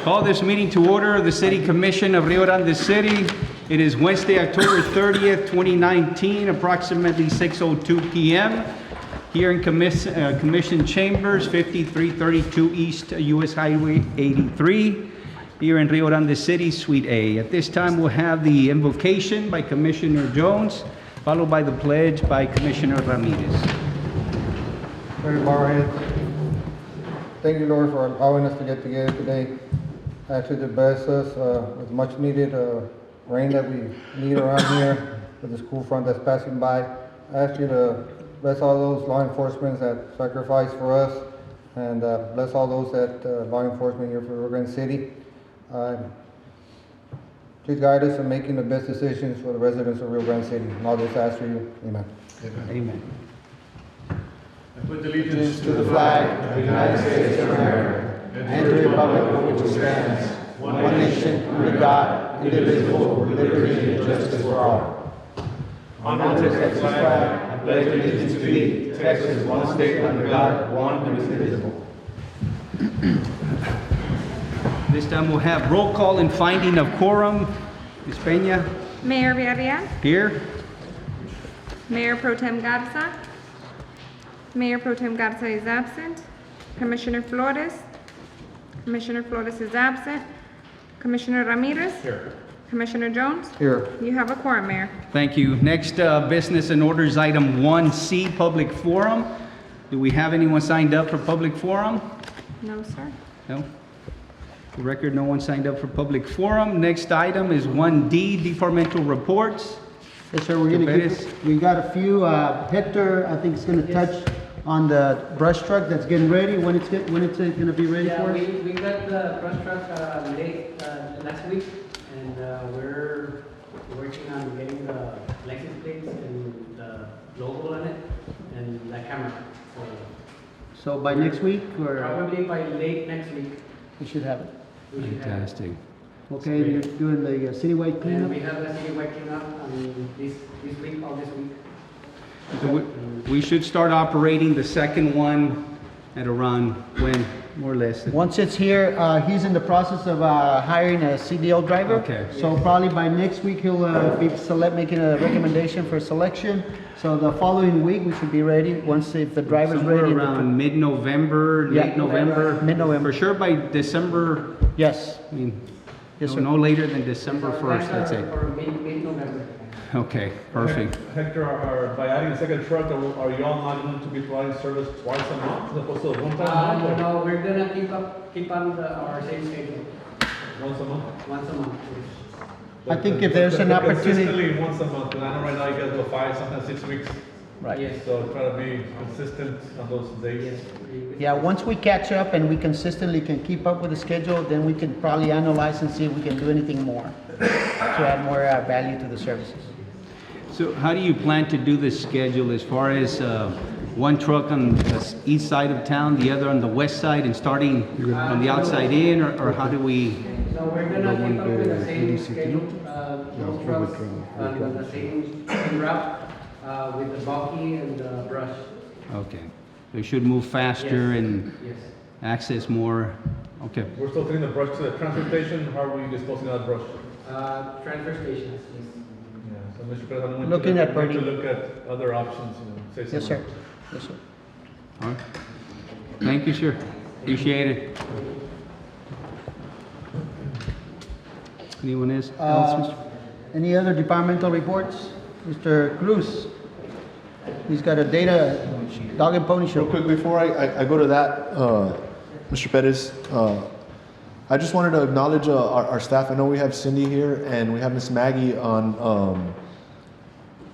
Call this meeting to order of the City Commission of Rio Grande City. It is Wednesday, October 30th, 2019, approximately 6:02 p.m. Here in Commission Chambers, 5332 East US Highway 83, here in Rio Grande City, Suite A. At this time, we'll have the invocation by Commissioner Jones, followed by the pledge by Commissioner Ramirez. Very bow our heads. Thank you, Lord, for allowing us to get together today. Actually, to bless us with much needed rain that we need around here with the school front that's passing by. I ask you to bless all those law enforcement that sacrifice for us, and bless all those that law enforcement here for Rio Grande City. Please guide us in making the best decisions for the residents of Rio Grande City. And all this I ask for you. Amen. Amen. Amen. I pledge allegiance To the flag of the United States of America and to the republic for which it stands, one nation, under God, indivisible, with liberty and justice for all. Honor to the Texas flag. I pledge allegiance to thee, Texas, one state under God, one and indivisible. This time we'll have roll call and finding of quorum. Ms. Peña, Mayor Villarreal, here. Mayor Pro Tem Garza. Mayor Pro Tem Garza is absent. Commissioner Flores. Commissioner Flores is absent. Commissioner Ramirez. Here. Commissioner Jones. Here. You have a quorum, Mayor. Thank you. Next business and orders item 1C, public forum. Do we have anyone signed up for public forum? No, sir. No? For the record, no one signed up for public forum. Next item is 1D, departmental reports. Yes, sir, we're gonna Perez. we got a few, Hector, I think is gonna touch on the brush truck that's getting ready, when it's gonna be ready Yeah, for us? we got the brush truck late last week, and we're working on getting the license plates and the logo on it and the camera. So by next week, So or probably by late next week, we should have it? we should have it. Fantastic. Okay, you're doing the citywide And we cleanup? have the city working up this week, all this week. So we should start operating the second one at around when, more or less? Once it's here, he's in the process of hiring a CDL driver. Okay. So probably by next week, he'll be making a recommendation for selection. So the following week, we should be ready, once if the driver's Somewhere ready. around mid-November, Yeah. late November? Mid-November. For sure by December, Yes, I mean, yes, no sir. no later than December 1st, let's say. For mid-November. Okay, perfect. Hector, by adding a second truck, are y'all not going to be providing service twice a month as opposed to one time a month? or No, we're gonna keep on our same schedule, Once a month? once a month. I think if there's an opportunity- Consistently once a month, because I know right now you guys go 5, sometimes 6 weeks. Right. Yes. So try to be consistent on those days. Yes. Yeah, once we catch up and we consistently can keep up with the schedule, then we can probably analyze and see if we can do anything more to add more value to the services. So how do you plan to do this schedule as far as one truck on the east side of town, the other on the west side, and starting from the outside in, or how do we? So we're gonna keep up with the same schedule, those trucks, on the same route, with the bulky and the brush. Okay, they should move faster Yes. and Yes. access more, okay. We're still taking the brush to the transfer station. How are we disposing of that brush? Transfer stations, yes. Yeah, so Mr. President, we Looking at to burning. look at other options, say something. Yes, sir. Yes, sir. All right. Thank you, sir. Appreciate it. Anyone else? Mr. Any other departmental reports? Mr. Cruz, he's got a data dog and pony Real show. quick, before I go to that, Mr. Perez, I just wanted to acknowledge our staff. I know we have Cindy here and we have Miss Maggie on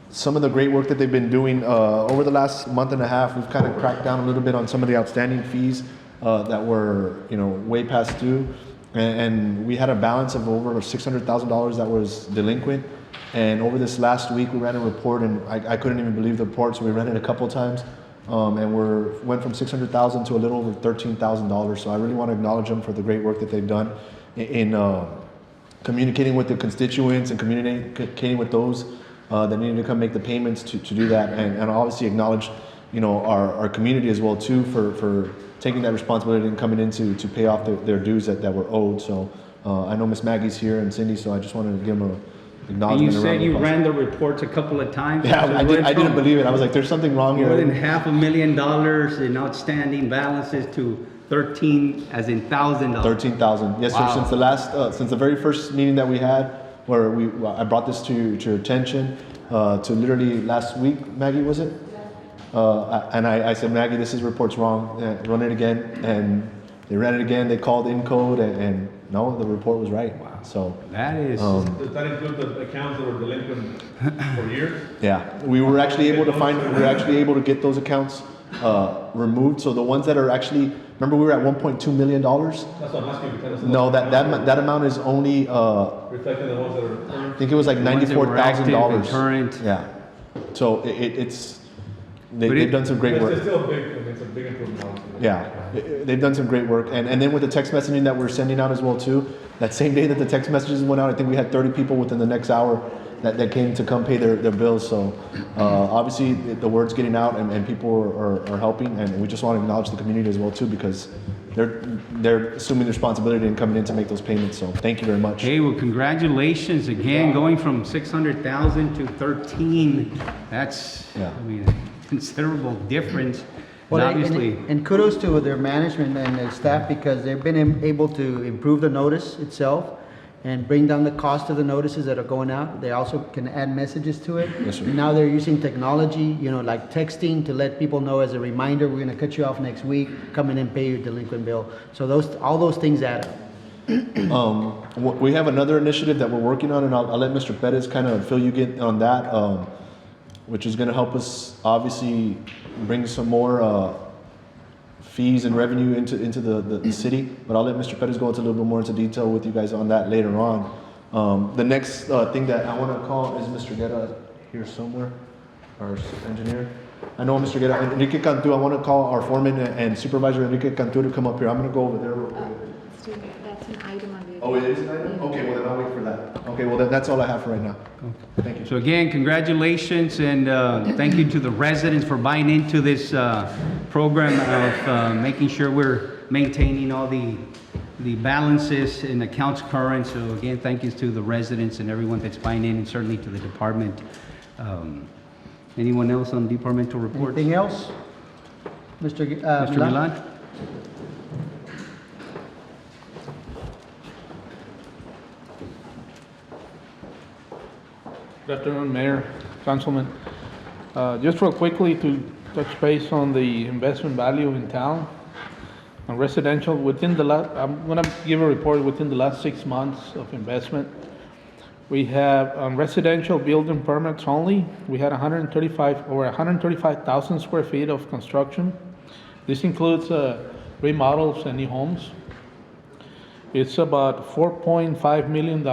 some of the great work that they've been doing. Over the last month and a half, we've kind of cracked down a little bit on some of the outstanding fees that were, way past due. And we had a balance of over $600,000 that was delinquent. And over this last week, we ran a report, and I couldn't even believe the report, so we ran it a couple times. And went from $600,000 to a little over $13,000. So I really want to acknowledge them for the great work that they've done in communicating with the constituents and communicating with those that needed to come make the payments to do that. And obviously acknowledge our community as well too for taking that responsibility and coming in to pay off their dues that were owed. So I know Miss Maggie's here and Cindy, so I just wanted to give them a And acknowledgement. you around said the you process. ran the reports a couple of times. Yeah, So I didn't believe it. I was like, there's something wrong More than here. $500,000 in outstanding balances to 13, as in $1,000. 13,000. Yes, Wow. sir. Since the very first meeting that we had, where I brought this to your attention, to literally last week, Maggie, was it? And I said, Maggie, this report's wrong. Run it again. And they ran it again. They called in code, and no, the report was right. Wow. So That is, Does that include the accounts that were delinquent for years? yeah, we were actually able to get those accounts removed. So the ones that are actually, remember we were at $1.2 million. That's what I'm asking you. Tell us No, about that amount is only reflecting the ones that are current. I think it was like the ones that were active and $94,000. current. Yeah. So it's But they've done some great It's work. still big, I mean, it's a big improvement. obviously. Yeah, they've done some great work. And then with the text messaging that we're sending out as well too, that same day that the text messages went out, I think we had 30 people within the next hour that came to come pay their bills. So obviously the word's getting out and people are helping, and we just want to acknowledge the community as well too, because they're assuming the responsibility and coming in to make those payments. So thank you very much. Hey, well, congratulations again, going from 600,000 to 13. That's, Yeah. I mean, considerable difference. And Well, obviously, and kudos to their management and their staff, because they've been able to improve the notice itself and bring down the cost of the notices that are going out. They also can add messages to it. Yes, sir. And now they're using technology, like texting, to let people know as a reminder, we're gonna cut you off next week, come in and pay your delinquent bill. So all those things add up. We have another initiative that we're working on, and I'll let Mr. Perez kind of fill you in on that, which is going to help us obviously bring some more fees and revenue into the city. But I'll let Mr. Perez go into a little bit more into detail with you guys on that later on. The next thing that I want to call is Mr. Guerra here somewhere, our engineer. I know Mr. Guerra. Enrique Cantu, I want to call our foreman and supervisor Enrique Cantu to come up here. I'm going to go over there real quick. That's an item on the. Oh, it is an item? Okay, well then I'll wait for that. Okay, well that's all I have for right now. Thank you. so again, congratulations and thank you to the residents for buying into this program of making sure we're maintaining all the balances and accounts current. So again, thank you to the residents and everyone that's buying in, and certainly to the department. Anyone else on departmental reports? Anything else? Mr. Mr. Milan? Good afternoon, Mayor, Councilman. Just real quickly to touch base on the investment value in town. On residential, I'm gonna give a report within the last 6 months of investment. We have, on residential building permits only, we had over 135,000 square feet of construction. This includes remodels and new homes. It's about $4.5 million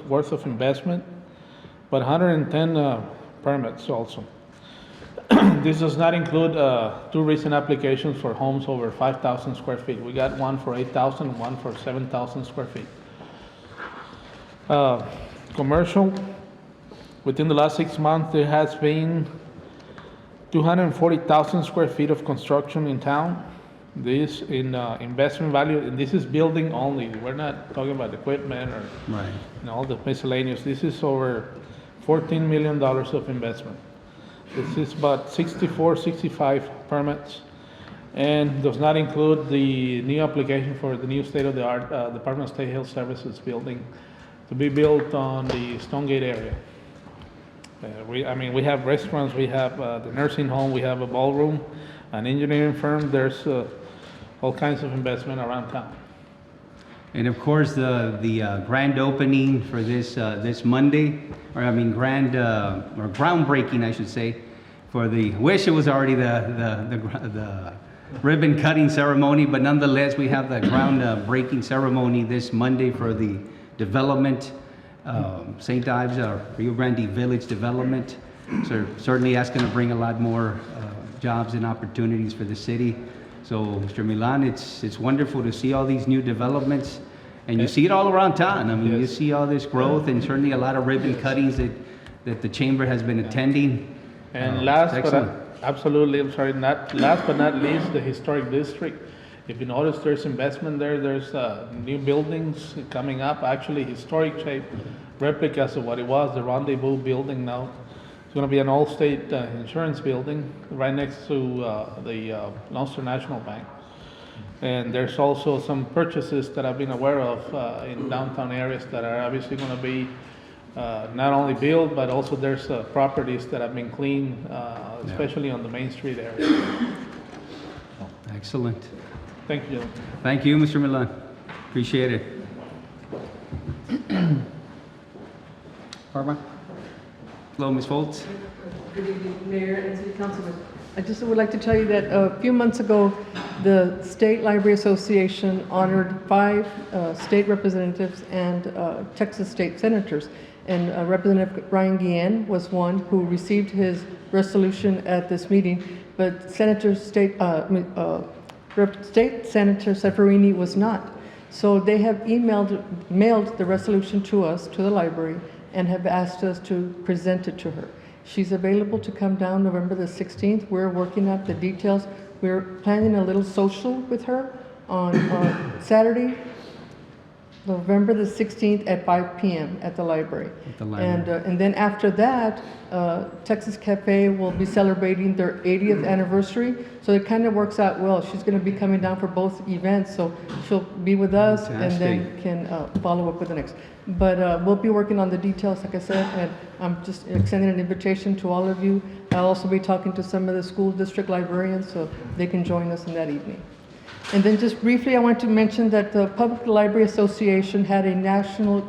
worth of investment, but 110 permits also. This does not include 2 recent applications for homes over 5,000 square feet. We got one for 8,000 and one for 7,000 square feet. Commercial, within the last 6 months, there has been 240,000 square feet of construction in town. This in investment value, and this is building only. We're not talking about equipment or Right. all the miscellaneous. This is over $14 million of investment. This is about 65 permits, and does not include the new application for the new state-of-the-art Department of State Health Services building to be built on the Stonegate area. We have restaurants, we have the nursing home, we have a ballroom, an engineering firm. There's all kinds of investment around town. And of course, the grand opening for this Monday, groundbreaking, I should say, for the, wish it was already the ribbon cutting ceremony, but nonetheless, we have the groundbreaking ceremony this Monday for the development, St. Ives, Rio Grande Village development. So certainly that's going to bring a lot more jobs and opportunities for the city. So, Mr. Milan, it's wonderful to see all these new developments, and you see it all around town. I mean, you see all this growth, and certainly a lot of ribbon cuttings that the chamber has been attending. And It's last Absolutely, I'm sorry, last but not least, the historic district. If you notice, there's investment there, there's new buildings coming up, actually historic shape replicas of what it was, the Rendezvous building now. It's gonna be an all-state insurance building right next to the Lone Star National Bank. And there's also some purchases that I've been aware of in downtown areas that are obviously gonna be not only built, but also there's properties that have been cleaned, especially on the Main Street area. Excellent. Thank you, gentlemen. Thank you, Mr. Milan. Appreciate it. Barbara? Hello, Ms. Foltz. Good evening, Mayor and City Councilman. I just would like to tell you that a few months ago, the State Library Association honored 5 state representatives and Texas state senators. And Representative Ryan Guillen was one who received his resolution at this meeting, but State Senator Ceferini was not. So they have mailed the resolution to us, to the library, and have asked us to present it to her. She's available to come down November the 16th. We're working out the details. We're planning a little social with her on Saturday, November the 16th at 5 p.m. at the library. At the library. And then after that, Texas Cafe will be celebrating their 80th anniversary. So it kind of works out well. She's going to be coming down for both events, so she'll be with us and then can follow up with the next. But we'll be working on the details, like I said, and I'm just extending an invitation to all of you. I'll also be talking to some of the school district librarians so they can join us in that evening. And then just briefly, I want to mention that the Public Library Association had a national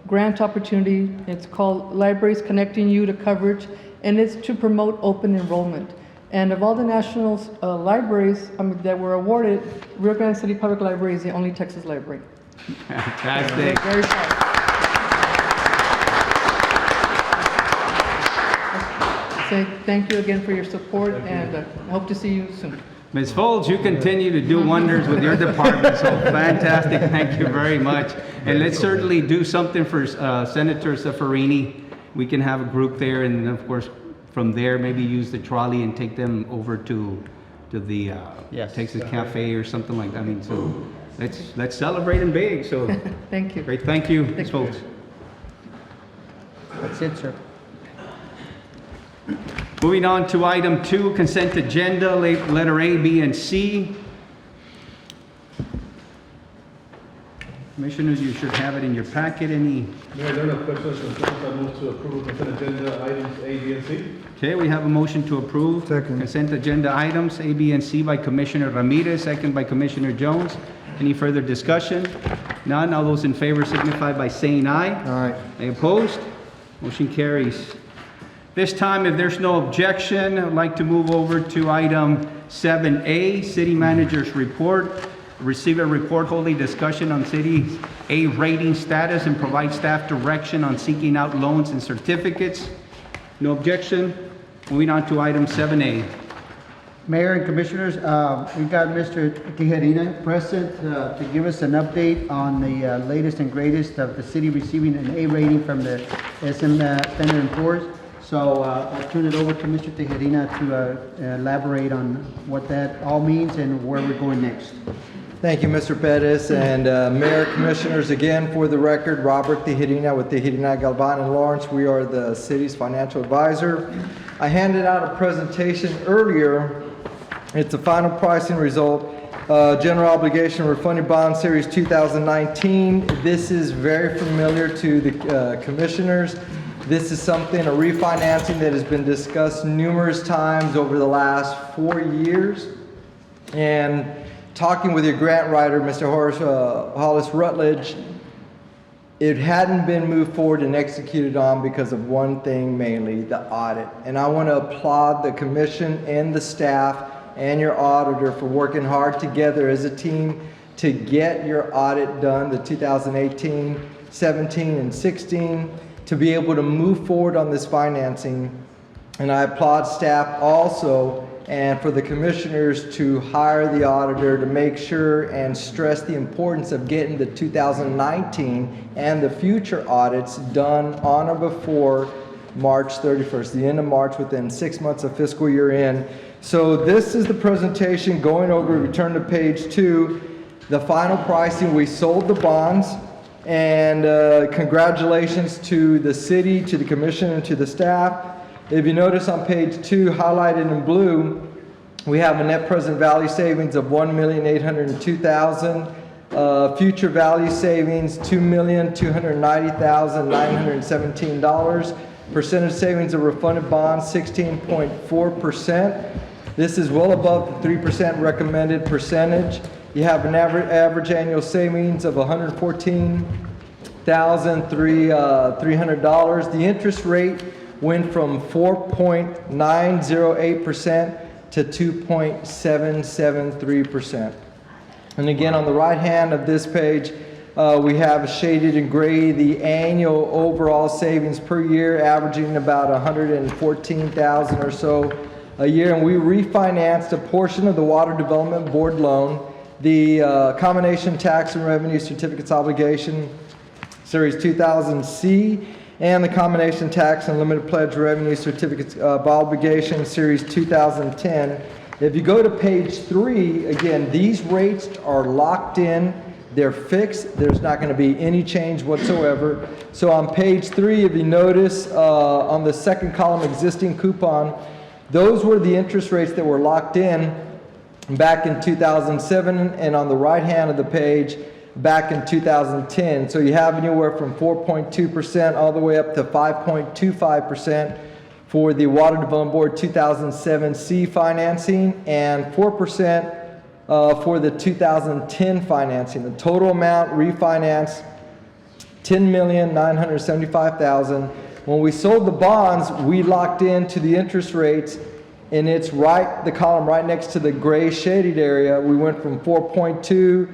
grant opportunity. It's called Libraries Connecting You to Coverage, and it's to promote open enrollment. And of all the national libraries that were awarded, Rio Grande City Public Library is the only Texas library. Fantastic. Very proud. Say thank you again for your support, and I hope to see you soon. Ms. Foltz, you continue to do wonders with your department, so fantastic. Thank you very much. And let's certainly do something for Senator Ceferini. We can have a group there, and of course, from there, maybe use the trolley and take them over to the Yes. Texas Cafe or something like that. I mean, so let's celebrate them big. So Thank you. great, thank you, Ms. Thank you. Foltz. That's it, sir. Moving on to item 2, consent agenda, letter A, B, and C. Commissioners, you should have it in your packet. Any? Mayor, there are no questions, I move to approve consent agenda items A, B, and C. Okay, we have a motion to approve. Second. Consent agenda items A, B, and C by Commissioner Ramirez, second by Commissioner Jones. Any further discussion? None. All those in favor signify by saying aye. Aye. Any opposed? Motion carries. This time, if there's no objection, I'd like to move over to item 7A, City Manager's Report. Receive a report holding discussion on City's A rating status and provide staff direction on seeking out loans and certificates. No objection. Moving on to item 7A. Mayor and Commissioners, we've got Mr. Tijerina present to give us an update on the latest and greatest of the city receiving an A rating from the SM Standard & Poor's. So I'll turn it over to Mr. Tijerina to elaborate on what that all means and where we're going next. Thank you, Mr. Pettis, and Mayor, Commissioners, again, for the record, Robert Tijerina with Tijerina, Galvan, and Lawrence. We are the city's financial advisor. I handed out a presentation earlier. It's the final pricing result. General Obligation Refunding Bond Series 2019. This is very familiar to the commissioners. This is something, a refinancing that has been discussed numerous times over the last 4 years. And talking with your grant writer, Mr. Hollis Rutledge, it hadn't been moved forward and executed on because of one thing mainly, the audit. And I want to applaud the commission and the staff and your auditor for working hard together as a team to get your audit done, the 2018, 17, and 16, to be able to move forward on this financing. And I applaud staff also and for the commissioners to hire the auditor to make sure and stress the importance of getting the 2019 and the future audits done on or before March 31st, the end of March, within 6 months of fiscal year end. So this is the presentation going over, return to page 2, the final pricing. We sold the bonds, and congratulations to the city, to the commission, and to the staff. If you notice on page 2, highlighted in blue, we have a net present value savings of $1,802,000. Future value savings, $2,290,917. Percentage savings of refunded bonds, 16.4%. This is well above the 3% recommended percentage. You have an average annual savings of $114,300. The interest rate went from 4.908% to 2.773%. And again, on the right hand of this page, we have shaded in gray the annual overall savings per year, averaging about $114,000 or so a year. And we refinanced a portion of the Water Development Board loan, the Combination Tax and Revenue Certificates Obligation, Series 2000C, and the Combination Tax and Limited Pledge Revenue Certificates of Obligation, Series 2010. If you go to page 3, again, these rates are locked in. They're fixed. There's not going to be any change whatsoever. So on page 3, if you notice on the second column, existing coupon, those were the interest rates that were locked in back in 2007, and on the right hand of the page, back in 2010. So you have anywhere from 4.2% all the way up to 5.25% for the Water Development Board 2007C financing, and 4% for the 2010 financing. The total amount refinanced, $10,975,000. When we sold the bonds, we locked into the interest rates, and it's the column right next to the gray shaded area. We went from 4.2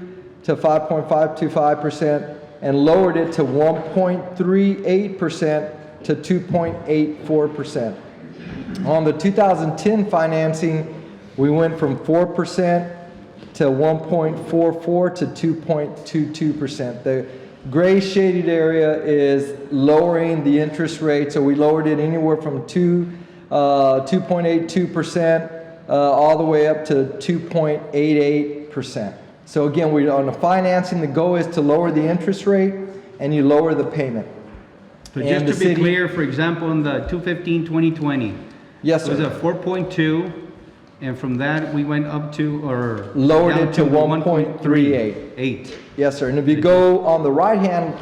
to 5.525% and lowered it to 1.38% to 2.84%. On the 2010 financing, we went from 4% to 1.44 to 2.22%. The gray shaded area is lowering the interest rate, so we lowered it anywhere from 2.82% all the way up to 2.88%. So again, on the financing, the goal is to lower the interest rate and you lower the payment. So just to be clear, for example, in the 2/15/2020, yes, it was sir, a 4.2, and from that we went up to, or lowered down it to 1.38. 8. Yes, sir. And if you go on the right-hand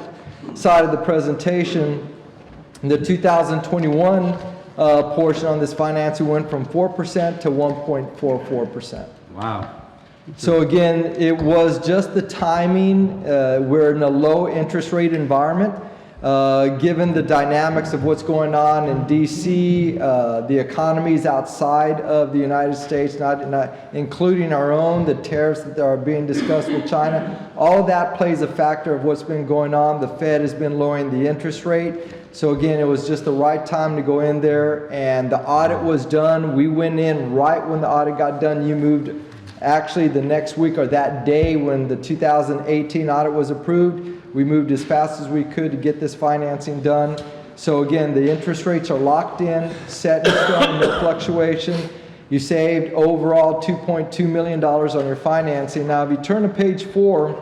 side of the presentation, the 2021 portion on this financing went from 4% to 1.44%. Wow. So again, it was just the timing. We're in a low interest rate environment. Given the dynamics of what's going on in DC, the economies outside of the United States, not including our own, the tariffs that are being discussed with China, all of that plays a factor of what's been going on. The Fed has been lowering the interest rate. So again, it was just the right time to go in there, and the audit was done. We went in right when the audit got done. You moved actually the next week or that day when the 2018 audit was approved. We moved as fast as we could to get this financing done. So again, the interest rates are locked in, set in stone, no fluctuation. You saved overall $2.2 million on your financing. Now, if you turn to page 4,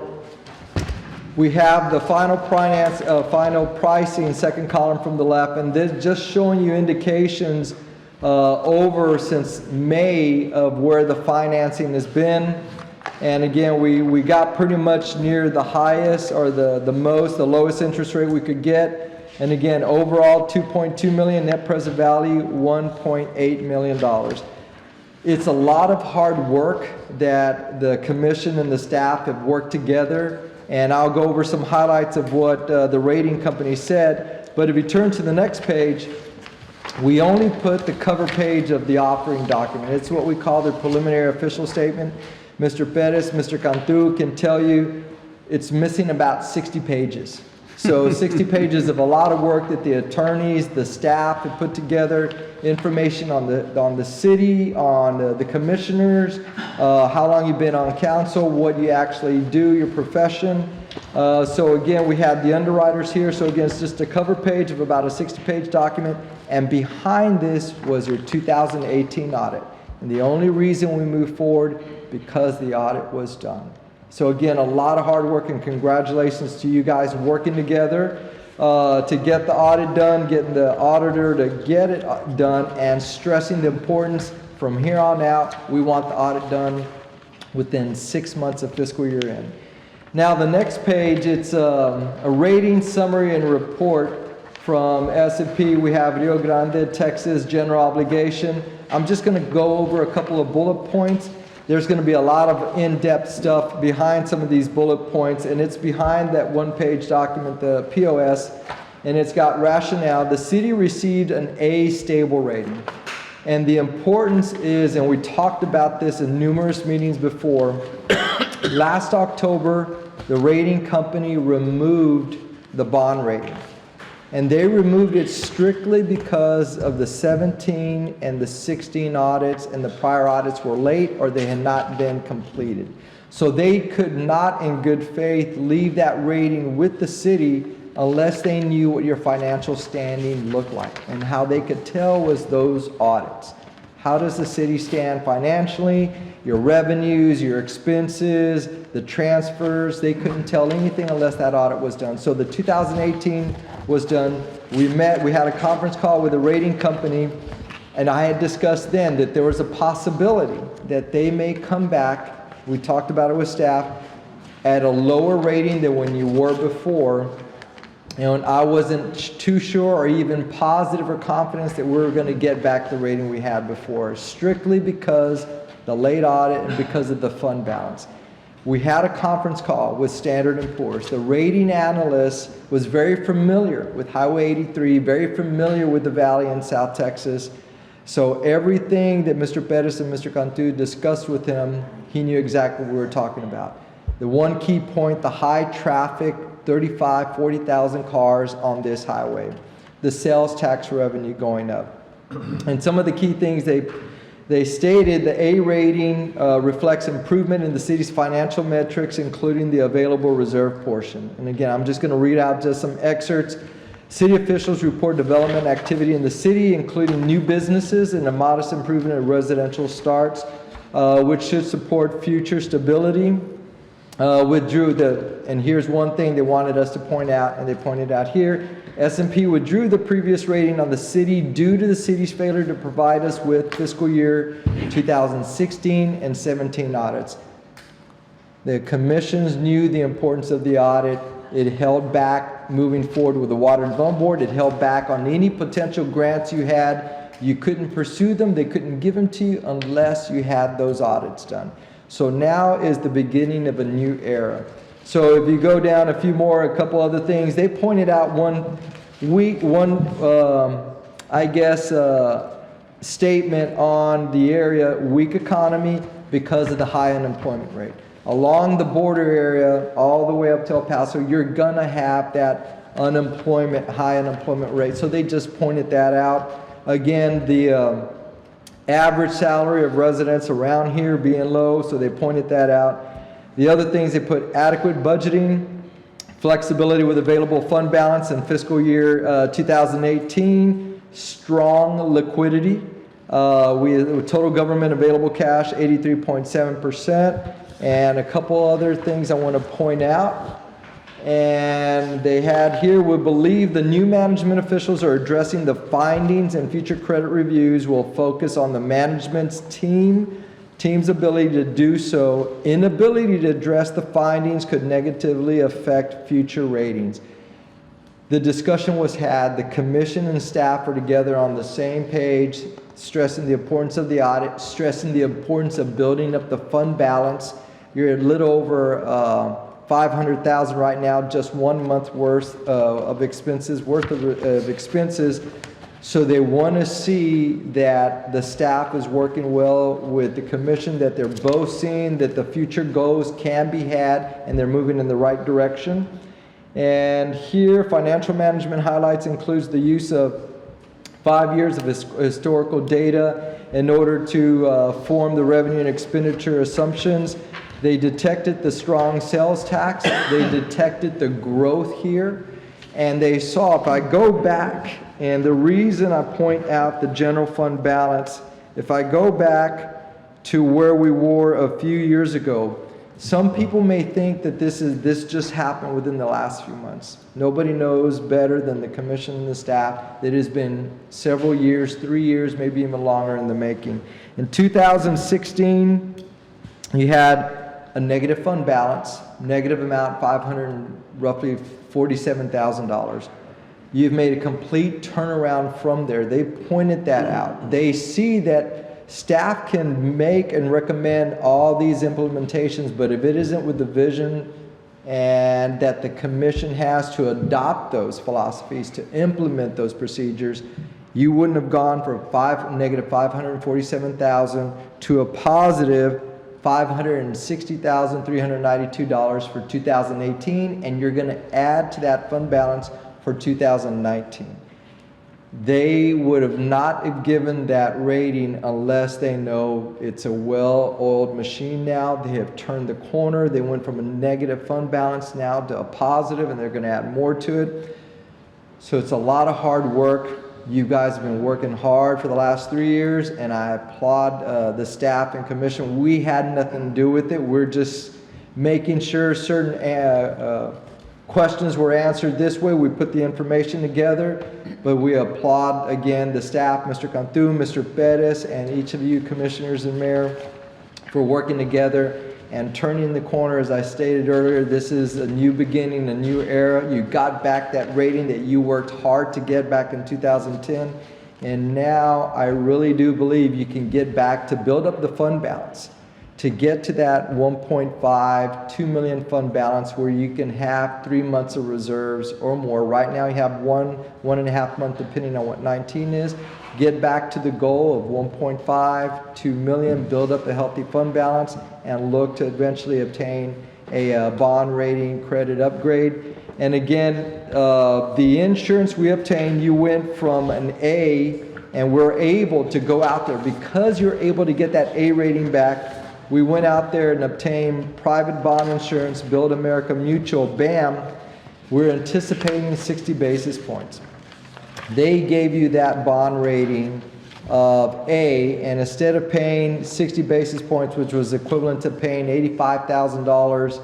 we have the final pricing, second column from the left, and this just showing you indications over since May of where the financing has been. And again, we got pretty much near the highest or the lowest interest rate we could get. And again, overall, $2.2 million, net present value, $1.8 million. It's a lot of hard work that the commission and the staff have worked together. And I'll go over some highlights of what the rating company said. But if you turn to the next page, we only put the cover page of the offering document. It's what we call the preliminary official statement. Mr. Perez, Mr. Cantu can tell you it's missing about 60 pages. So 60 pages of a lot of work that the attorneys, the staff have put together, information on the city, on the commissioners, how long you've been on council, what you actually do, your profession. So again, we have the underwriters here. So again, it's just a cover page of about a 60-page document. And behind this was your 2018 audit. And the only reason we moved forward, because the audit was done. So again, a lot of hard work, and congratulations to you guys working together to get the audit done, getting the auditor to get it done, and stressing the importance from here on out. We want the audit done within 6 months of fiscal year end. Now the next page, it's a rating summary and report from S&P. We have Rio Grande, Texas, general obligation. I'm just going to go over a couple of bullet points. There's going to be a lot of in-depth stuff behind some of these bullet points, and it's behind that one-page document, the POS, and it's got rationale. The city received an A stable rating. And the importance is, and we talked about this in numerous meetings before, last October, the rating company removed the bond rating. And they removed it strictly because of the 17 and the 16 audits, and the prior audits were late or they had not been completed. So they could not, in good faith, leave that rating with the city unless they knew what your financial standing looked like. And how they could tell was those audits. How does the city stand financially? Your revenues, your expenses, the transfers. They couldn't tell anything unless that audit was done. So the 2018 was done. We met, we had a conference call with a rating company, and I had discussed then that there was a possibility that they may come back, we talked about it with staff, at a lower rating than when you were before. And I wasn't too sure or even positive or confident that we were going to get back the rating we had before, strictly because the late audit and because of the fund balance. We had a conference call with Standard & Poor's. The rating analyst was very familiar with Highway 83, very familiar with the valley in South Texas. So everything that Mr. Perez and Mr. Cantu discussed with him, he knew exactly what we were talking about. The one key point, the high traffic, 35, 40,000 cars on this highway. The sales tax revenue going up. And some of the key things they stated, the A rating reflects improvement in the city's financial metrics, including the available reserve portion. And again, I'm just going to read out just some excerpts. City officials report development activity in the city, including new businesses and a modest improvement in residential starts, which should support future stability. And here's one thing they wanted us to point out, and they pointed out here, S&P withdrew the previous rating on the city due to the city's failure to provide us with fiscal year 2016 and 17 audits. The commissions knew the importance of the audit. It held back moving forward with the Water Development Board. It held back on any potential grants you had. You couldn't pursue them. They couldn't give them to you unless you had those audits done. So now is the beginning of a new era. So if you go down a few more, a couple other things, they pointed out statement on the area, weak economy because of the high unemployment rate. Along the border area, all the way up to El Paso, you're gonna have that high unemployment rate. So they just pointed that out. Again, the average salary of residents around here being low, so they pointed that out. The other things, they put adequate budgeting, flexibility with available fund balance in fiscal year 2018, strong liquidity. With total government available cash, 83.7%, and a couple other things I want to point out. And they had here, we believe the new management officials are addressing the findings, and future credit reviews will focus on the management's team's ability to do so. Inability to address the findings could negatively affect future ratings. The discussion was had, the commission and staff are together on the same page, stressing the importance of the audit, stressing the importance of building up the fund balance. You're a little over 500,000 right now, just 1 month worth of expenses. So they want to see that the staff is working well with the commission, that they're both seeing that the future goals can be had and they're moving in the right direction. And here, financial management highlights includes the use of 5 years of historical data in order to form the revenue and expenditure assumptions. They detected the strong sales tax. They detected the growth here. And they saw, if I go back And the reason I point out the general fund balance, if I go back to where we were a few years ago, some people may think that this just happened within the last few months. Nobody knows better than the commission and the staff that it has been several years, 3 years, maybe even longer in the making. In 2016, you had a negative fund balance, negative amount, roughly $47,000. You've made a complete turnaround from there. They pointed that out. They see that staff can make and recommend all these implementations, but if it isn't with the vision and that the commission has to adopt those philosophies, to implement those procedures, you wouldn't have gone from negative $547,000 to a positive $560,392 for 2018, and you're going to add to that fund balance for 2019. They would have not have given that rating unless they know it's a well-oiled machine now. They have turned the corner. They went from a negative fund balance now to a positive, and they're going to add more to it. So it's a lot of hard work. You guys have been working hard for the last 3 years, and I applaud the staff and commission. We had nothing to do with it. We're just making sure certain questions were answered this way. We put the information together, but we applaud again the staff, Mr. Cantu, Mr. Perez, and each of you commissioners and mayor for working together and turning the corner. As I stated earlier, this is a new beginning, a new era. You got back that rating that you worked hard to get back in 2010, and now I really do believe you can get back to build up the fund balance, to get to that 1.5, 2 million fund balance where you can have 3 months of reserves or more. Right now you have 1.5 months depending on what 19 is. Get back to the goal of 1.5, 2 million, build up a healthy fund balance, and look to eventually obtain a bond rating credit upgrade. And again, the insurance we obtained, you went from an A, and we're able to go out there because you're able to get that A rating back. We went out there and obtained private bond insurance, Build America Mutual, BAM. We're anticipating 60 basis points. They gave you that bond rating of A, and instead of paying 60 basis points, which was equivalent to paying $85,000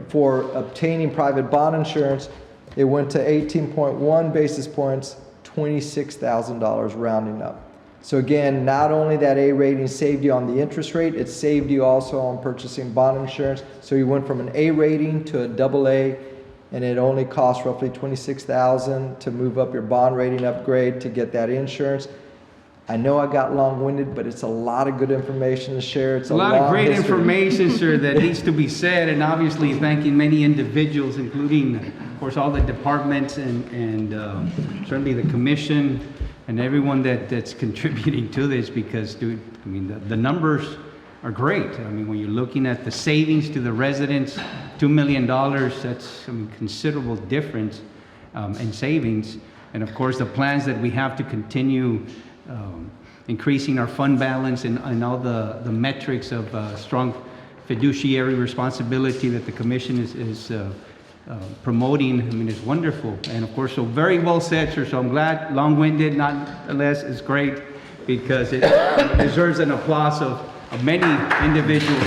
for obtaining private bond insurance, it went to 18.1 basis points, $26,000 rounding up. So again, not only that A rating saved you on the interest rate, it saved you also on purchasing bond insurance. So you went from an A rating to a AA, and it only cost roughly $26,000 to move up your bond rating upgrade to get that insurance. I know I got long-winded, but it's a lot of good information to share. It's a lot of great history. information, sir, that needs to be said, and obviously thanking many individuals, including, of course, all the departments and certainly the commission and everyone that's contributing to this, because, dude, I mean, the numbers are great. I mean, when you're looking at the savings to the residents, $2 million, that's, I mean, considerable difference in savings. And of course, the plans that we have to continue increasing our fund balance and all the metrics of strong fiduciary responsibility that the commission is promoting. I mean, it's wonderful. And of course, so very well said, sir. So I'm glad, long-winded, nonetheless, is great, because it deserves an applause of many individuals.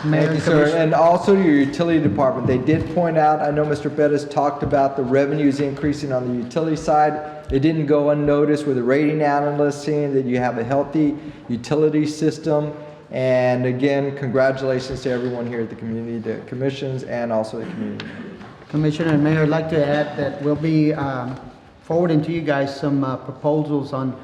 Thank you, sir. And also your utility department, they did point out, I know Mr. Bettis talked about the revenues increasing on the utility side. It didn't go unnoticed with the rating analysts seeing that you have a healthy utility system. And again, congratulations to everyone here at the community, the commissions, and also the community. Commissioner and Mayor, I'd like to add that we'll be forwarding to you guys some proposals on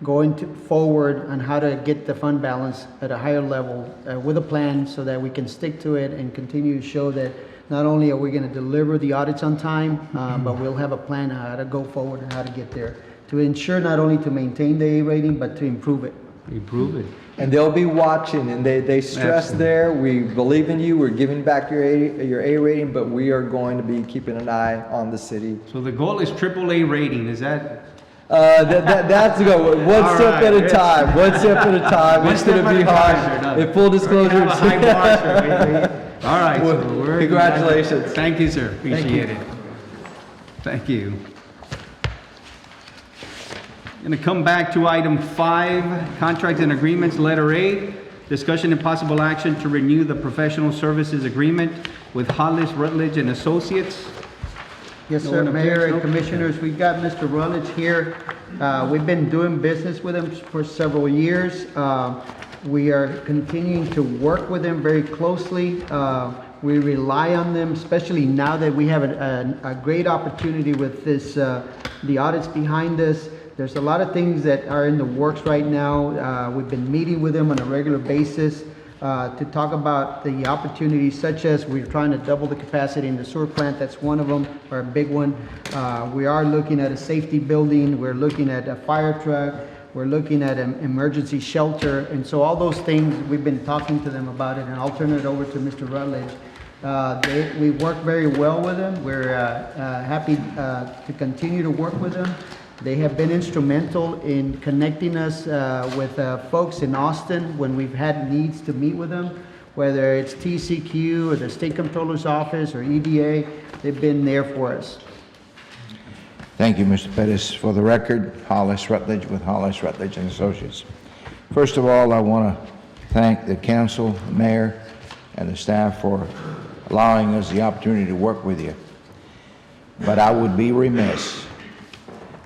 going forward on how to get the fund balance at a higher level with a plan, so that we can stick to it and continue to show that not only are we going to deliver the audits on time, but we'll have a plan on how to go forward and how to get there to ensure not only to maintain the A rating, but to improve it. Improve it. And they'll be watching, and they stress there, we believe in you, we're giving back your A rating, but we are going to be keeping an eye on the city. So the goal is AAA rating, is that? That's a good one. One All step right, at a yes. time. One step at a time. One It's step going to at be a time, hard. sir, no. In full disclosure. We're gonna have a high bar, sir. All right, so Well, we're. congratulations. Thank you, sir. you. Appreciate it. Thank you. Going to come back to item 5, contracts and agreements, letter A. Discussion and possible action to renew the professional services agreement with Hollis, Rutledge and Associates. Yes, No sir, one Mayor appears, and no? Commissioners, we've got Mr. Rutledge here. We've been doing business with him for several years. We are continuing to work with them very closely. We rely on them, especially now that we have a great opportunity with this, the audits behind us. There's a lot of things that are in the works right now. We've been meeting with them on a regular basis to talk about the opportunities such as we're trying to double the capacity in the sewer plant. That's one of them, or a big one. We are looking at a safety building. We're looking at a fire truck. We're looking at an emergency shelter. And so all those things, we've been talking to them about it, and I'll turn it over to Mr. Rutledge. We work very well with them. We're happy to continue to work with them. They have been instrumental in connecting us with folks in Austin when we've had needs to meet with them, whether it's TCQ or the State Comptroller's Office or EDA. They've been there for us. Thank you, Mr. Pettis. For the record, Hollis Rutledge with Hollis Rutledge and Associates. First of all, I want to thank the council, the mayor, and the staff for allowing us the opportunity to work with you. But I would be remiss,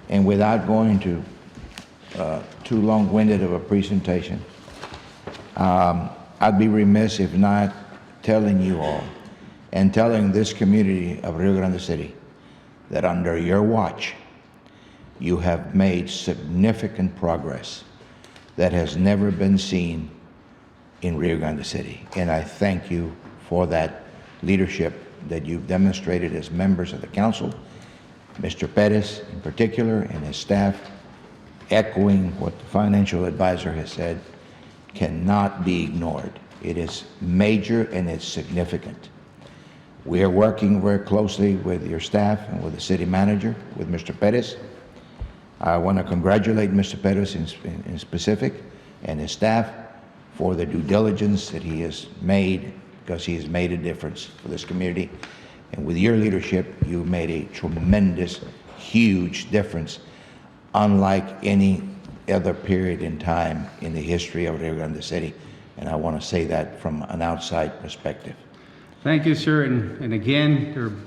and without going to too long-winded of a presentation, I'd be remiss if not telling you all and telling this community of Rio Grande City that under your watch, you have made significant progress that has never been seen in Rio Grande City. And I thank you for that leadership that you've demonstrated as members of the council, Mr. Pettis in particular and his staff, echoing what the financial advisor has said, cannot be ignored. It is major and it's significant. We are working very closely with your staff and with the city manager, with Mr. Pettis. I want to congratulate Mr. Pettis in specific and his staff for the due diligence that he has made, because he has made a difference for this community. And with your leadership, you made a tremendous, huge difference, unlike any other period in time in the history of Rio Grande City. And I want to say that from an outside perspective. Thank you, sir. And again,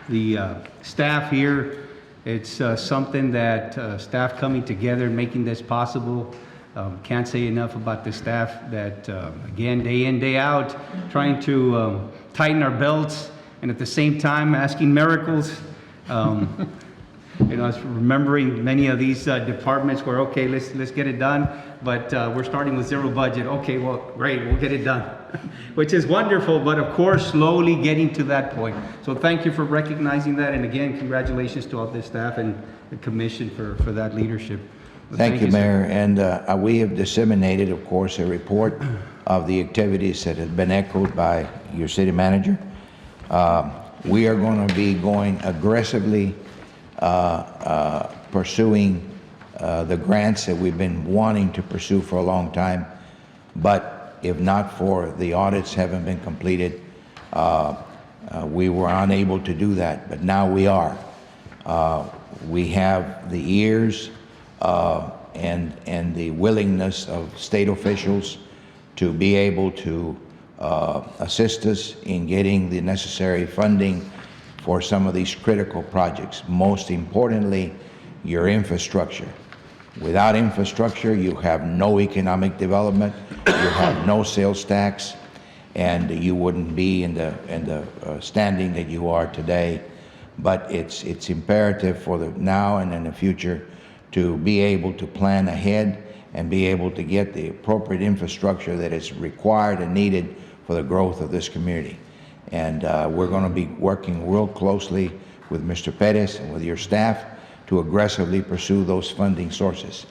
the staff here, it's something that staff coming together and making this possible. Can't say enough about the staff that, again, day in, day out, trying to tighten our belts and at the same time asking miracles. You know, I was remembering many of these departments where, okay, let's get it done, but we're starting with zero budget. Okay, well, great, we'll get it done, which is wonderful, but of course, slowly getting to that point. So thank you for recognizing that, and again, congratulations to all the staff and the commission for that leadership. Well, Thank you, sir. Mayor. And we have disseminated, of course, a report of the activities that have been echoed by your city manager. We are going to be going aggressively pursuing the grants that we've been wanting to pursue for a long time. But if not for the audits haven't been completed, we were unable to do that. But now we are. We have the ears and the willingness of state officials to be able to assist us in getting the necessary funding for some of these critical projects. Most importantly, your infrastructure. Without infrastructure, you have no economic development, you have no sales tax, and you wouldn't be in the standing that you are today. But it's imperative for the now and in the future to be able to plan ahead and be able to get the appropriate infrastructure that is required and needed for the growth of this community. And we're going to be working real closely with Mr. Pettis and with your staff to aggressively pursue those funding sources.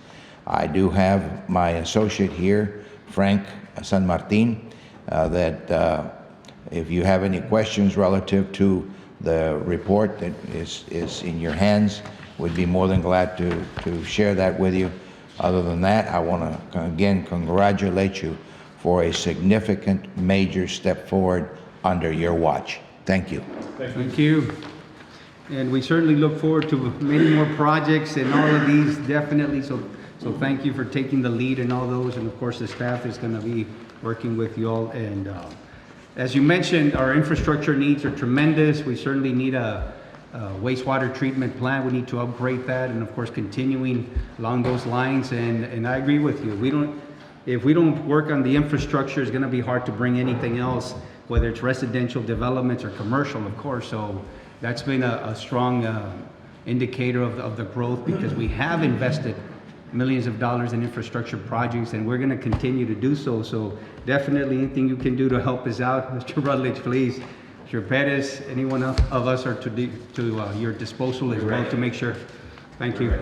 I do have my associate here, Frank San Martin, that if you have any questions relative to the report that is in your hands, we'd be more than glad to share that with you. Other than that, I want to again congratulate you for a significant major step forward under your watch. Thank you. Thank you. And we certainly look forward to many more projects and all of these, definitely. So thank you for taking the lead in all those. And of course, the staff is going to be working with you all. And as you mentioned, our infrastructure needs are tremendous. We certainly need a wastewater treatment plant. We need to upgrade that. And of course, continuing along those lines. And I agree with you. If we don't work on the infrastructure, it's going to be hard to bring anything else, whether it's residential developments or commercial, of course. So that's been a strong indicator of the growth, because we have invested millions of dollars in infrastructure projects, and we're going to continue to do so. So definitely anything you can do to help us out, Mr. Rutledge, please. Mr. Perez, anyone of us are to your disposal as well to make sure. Thank you.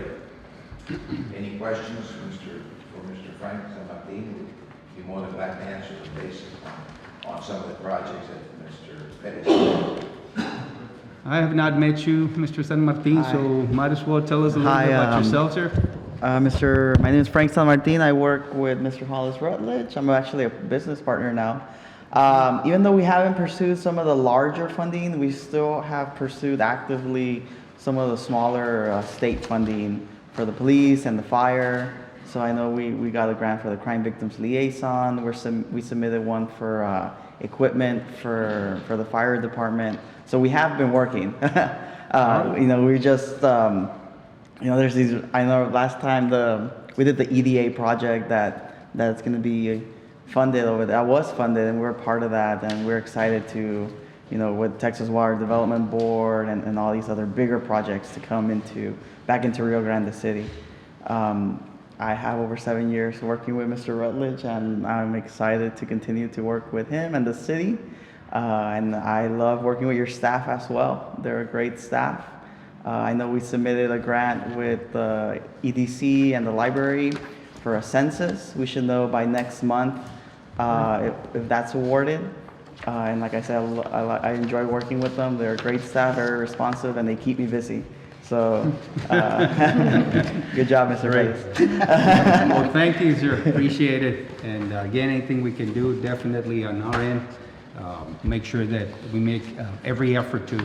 Any questions, for Mr. Frank San Martin? We'd be more than glad to answer the basis on some of the projects that Mr. Perez. I have not met you, Mr. San Martin, so might as well tell us a little bit about yourself, sir. My name is Frank San Martin. I work with Mr. Hollis Rutledge. I'm actually a business partner now. Even though we haven't pursued some of the larger funding, we still have pursued actively some of the smaller state funding for the police and the fire. So I know we got a grant for the Crime Victims Liaison. We submitted one for equipment for the fire department. So we have been working. We just, there's these, I know last time we did the EDA project that's going to be funded over there. That was funded, and we're part of that, and we're excited to, with Texas Water Development Board and all these other bigger projects to come back into Rio Grande City. I have over 7 years working with Mr. Rutledge, and I'm excited to continue to work with him and the city. And I love working with your staff as well. They're a great staff. I know we submitted a grant with the EDC and the library for a census. We should know by next month if that's awarded. And like I said, I enjoy working with them. They're a great staff, very responsive, and they keep me busy. So, good job, Mr. Reyes. Well, thank you, sir. Appreciate it. And again, anything we can do, definitely on our end, make sure that we make every effort to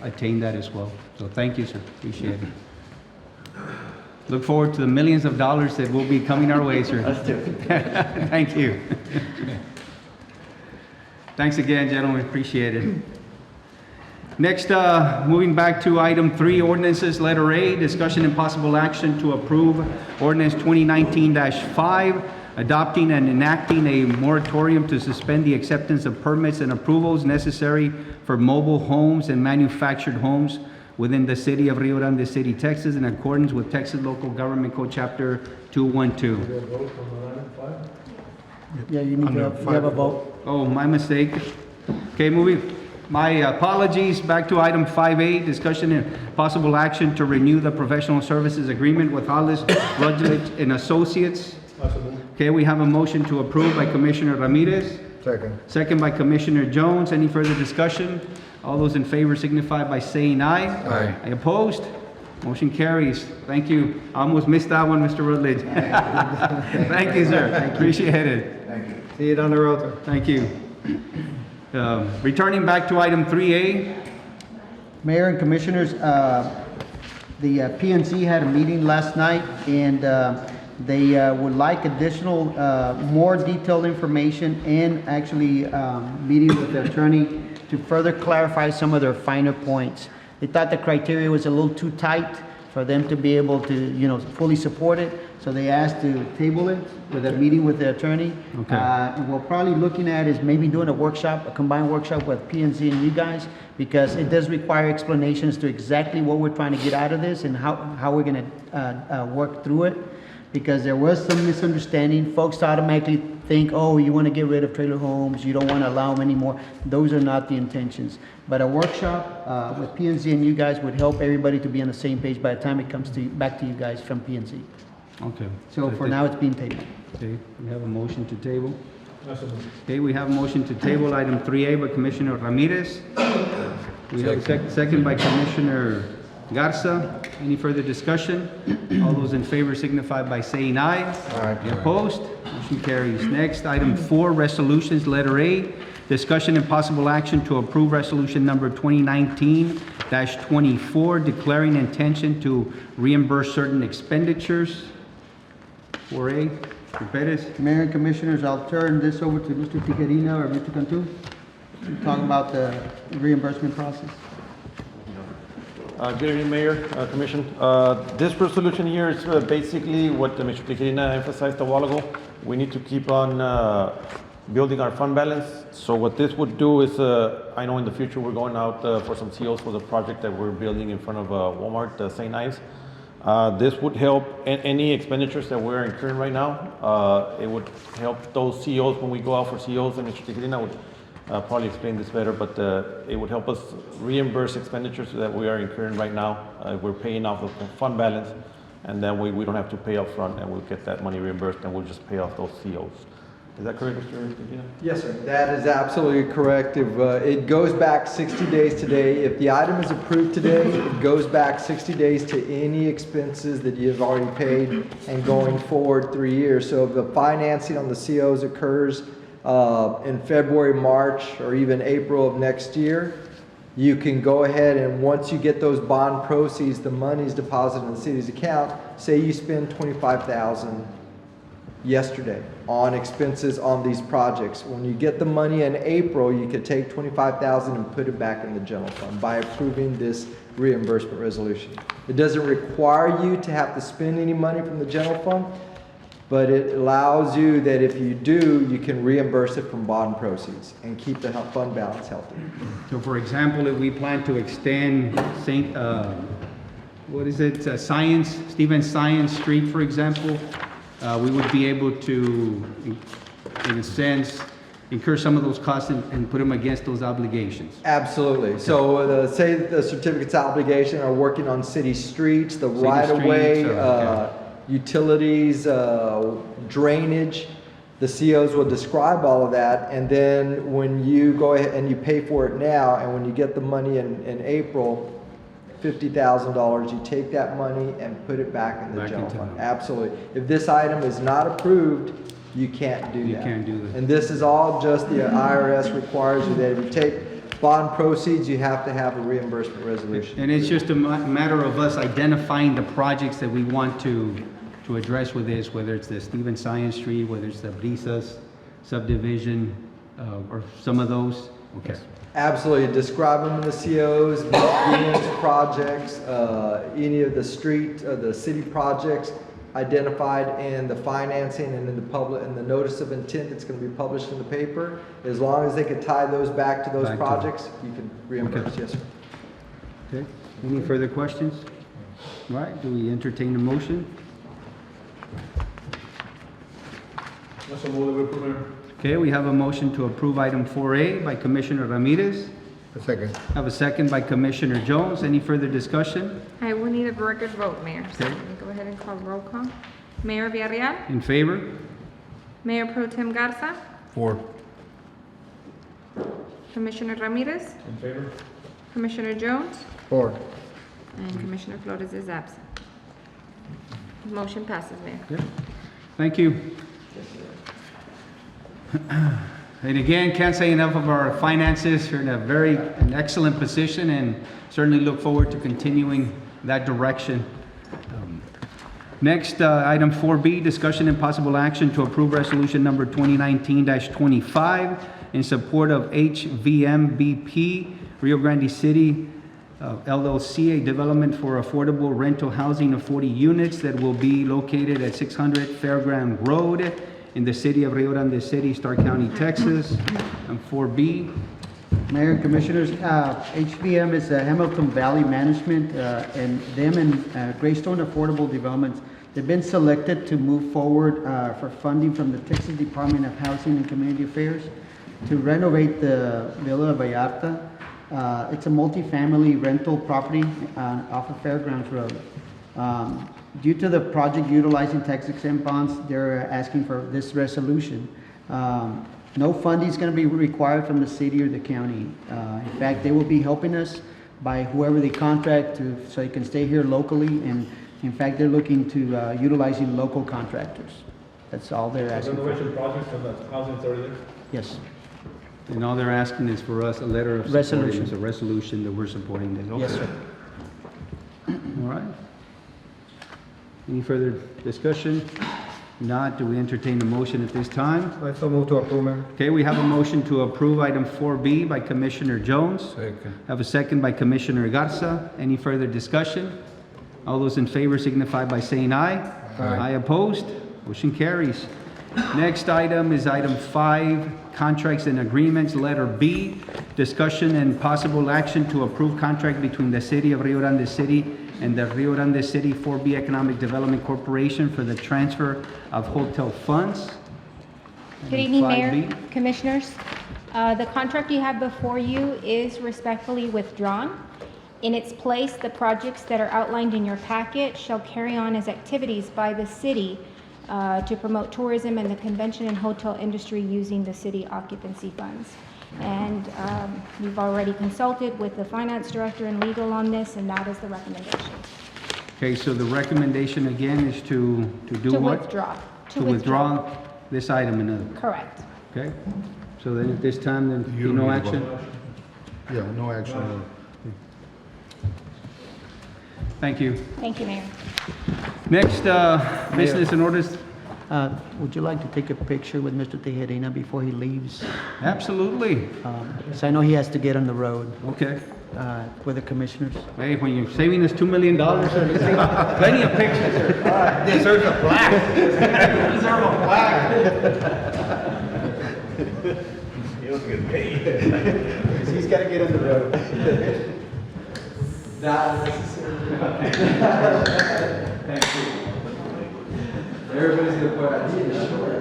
attain that as well. So thank you, sir. Appreciate it. Look forward to the millions of dollars that will be coming our way, sir. Let's do it. Thank you. Thanks again, gentlemen. Appreciate it. Next, moving back to item 3, ordinances, letter A, discussion and possible action to approve ordinance 2019-5, adopting and enacting a moratorium to suspend the acceptance of permits and approvals necessary for mobile homes and manufactured homes within the city of Rio Grande City, Texas, in accordance with Texas Local Government Code Chapter 212. Yeah, you need to have a vote. Oh, my mistake. Okay, moving. My apologies. Back to item 5A, discussion and possible action to renew the professional services agreement with Hollis Rutledge and Associates. Okay, we have a motion to approve by Commissioner Ramirez. Second. Second by Commissioner Jones. Any further discussion? All those in favor signify by saying aye. Aye. Aye opposed? Motion carries. Thank you. I almost missed that one, Mr. Rutledge. Thank you, sir. Appreciate it. Thank you. See you down the road, sir. Thank you. Returning back to item 3A. Mayor and Commissioners, the PNC had a meeting last night, and they would like additional, more detailed information, and actually meeting with the attorney to further clarify some of their finer points. They thought the criteria was a little too tight for them to be able to, fully support it. So they asked to table it with a meeting with the attorney. Okay. And we're probably looking at is maybe doing a combined workshop with P&Z and you guys, because it does require explanations to exactly what we're trying to get out of this and how we're going to work through it. Because there was some misunderstanding. Folks automatically think, oh, you want to get rid of trailer homes, you don't want to allow them anymore. Those are not the intentions. But a workshop with P&Z and you guys would help everybody to be on the same page by the time it comes back to you guys from P&Z. Okay. So for now, it's being tabled. Okay, we have a motion to table. Okay, we have a motion to table item 3A by Commissioner Ramirez. We have a second by Commissioner Garza. Any further discussion? All those in favor signify by saying aye. Aye. Any opposed? Motion carries. Next, item 4, resolutions, letter A, discussion and possible action to approve resolution number 2019-24, declaring intention to reimburse certain expenditures. 4A, Mr. Perez. Mayor and Commissioners, I'll turn this over to Mr. Tijerina or Mr. Cantu to talk about the reimbursement process. Good evening, Mayor, Commission. This resolution here is basically what Mr. Tijerina emphasized a while ago. We need to keep on building our fund balance. So what this would do is, I know in the future we're going out for some COs for the project that we're building in front of Walmart, St. Ives. This would help any expenditures that we're incurring right now. It would help those COs when we go out for COs, and Mr. Tijerina would probably explain this better, but it would help us reimburse expenditures that we are incurring right now. We're paying off the fund balance, and then we don't have to pay up front, and we'll get that money reimbursed, and we'll just pay off those COs. Is that correct, Mr. Tijerina? Yes, sir. That is absolutely correct. If it goes back 60 days today, if the item is approved today, it goes back 60 days to any expenses that you've already paid and going forward 3 years. So if the financing on the COs occurs in February, March, or even April of next year, you can go ahead and once you get those bond proceeds, the money's deposited in the city's account. Say you spend $25,000 yesterday on expenses on these projects. When you get the money in April, you could take $25,000 and put it back in the general fund by approving this reimbursement resolution. It doesn't require you to have to spend any money from the general fund, but it allows you that if you do, you can reimburse it from bond proceeds and keep the fund balance healthy. So for example, if we plan to extend Stephen Science Street, for example, we would be able to, in a sense, incur some of those costs and put them against those obligations. Absolutely. So say the certificates obligation are working on city streets, the City right-of-way, streets, utilities, drainage. The COs will describe all of that, and then when you go ahead and you pay for it now, and when you get the money in April, $50,000, you take that money and put it back in the general fund. Absolutely. If this item is not approved, you can't do that. You can't do that. And this is all just the IRS requires you that if you take bond proceeds, you have to have a reimbursement resolution. And it's just a matter of us identifying the projects that we want to address with this, whether it's the Stephen Science Street, whether it's the Brisas subdivision, or some of those. Okay. Absolutely. Describe them in the COs, McGinn's projects, any of the city projects identified in the financing and in the notice of intent that's going to be published in the paper. As long as they could tie those back to those projects, you can reimburse. Okay. Yes, sir. Okay. Any further questions? All right. Do we entertain a motion? That's a move that we approve, Mayor. Okay, we have a motion to approve item 4A by Commissioner Ramirez. A second. Have a second by Commissioner Jones. Any further discussion? I will need a record vote, Mayor. So Okay. let me go ahead and call roll call. Mayor Villarreal, In favor? Mayor Pro Tem Garza, For. Commissioner Ramirez, In favor? Commissioner Jones, 4. and Commissioner Flores is absent. Motion passes, Mayor. Thank you. And again, can't say enough of our finances. We're in an excellent position and certainly look forward to continuing that direction. Next, item 4B, discussion and possible action to approve resolution number 2019-25 in support of HVMBP, Rio Grande City LLC, a development for affordable rental housing of 40 units that will be located at 600 Fairground Road in the city of Rio Grande City, Stark County, Texas. And 4B. Mayor and Commissioners, HVM is Hamilton Valley Management, and them and Greystone Affordable Developments. They've been selected to move forward for funding from the Texas Department of Housing and Community Affairs to renovate the Villa Vallarta. It's a multifamily rental property off of Fairgrounds Road. Due to the project utilizing tax exempt bonds, they're asking for this resolution. No funding is going to be required from the city or the county. In fact, they will be helping us by whoever they contract to, so they can stay here locally. And in fact, they're looking to utilizing local contractors. That's all they're asking for. Renovation projects and the housing authority there? Yes. And all they're asking is for us a letter of support. Resolution. It's a resolution that we're supporting this. Yes, Okay. sir. All right. Any further discussion? Not, do we entertain a motion at this time? I so move to approve, Mayor. Okay, we have a motion to approve item 4B by Commissioner Jones. Second. Have a second by Commissioner Garza. Any further discussion? All those in favor signify by saying aye. Aye opposed? Motion carries. Next item is item 5, contracts and agreements, letter B, discussion and possible action to approve contract between the City of Rio Grande City and the Rio Grande City 4B Economic Development Corporation for the transfer of hotel funds. Good evening, Mayor, 5B. Commissioners. The contract you have before you is respectfully withdrawn. In its place, the projects that are outlined in your packet shall carry on as activities by the city to promote tourism and the convention and hotel industry using the city occupancy funds. And we've already consulted with the finance director and legal on this, and that is the recommendation. Okay, so the recommendation again is to do To what? withdraw. To withdraw this item, in other words. Correct. Okay, so then at this time, then no action? Yeah, no action. Thank you. Thank you, Mayor. Next, business and orders. Would you like to take a picture with Mr. Tejerina before he leaves? Absolutely. So I know he has to get on the road Okay. with the commissioners. Hey, when you're saving us $2 million, sir, let's take plenty of pictures, sir. All right. Deserves a plaque. Deserve a plaque. He doesn't get paid. He's got to get on the road. Thank you. Everybody's gonna put out here short.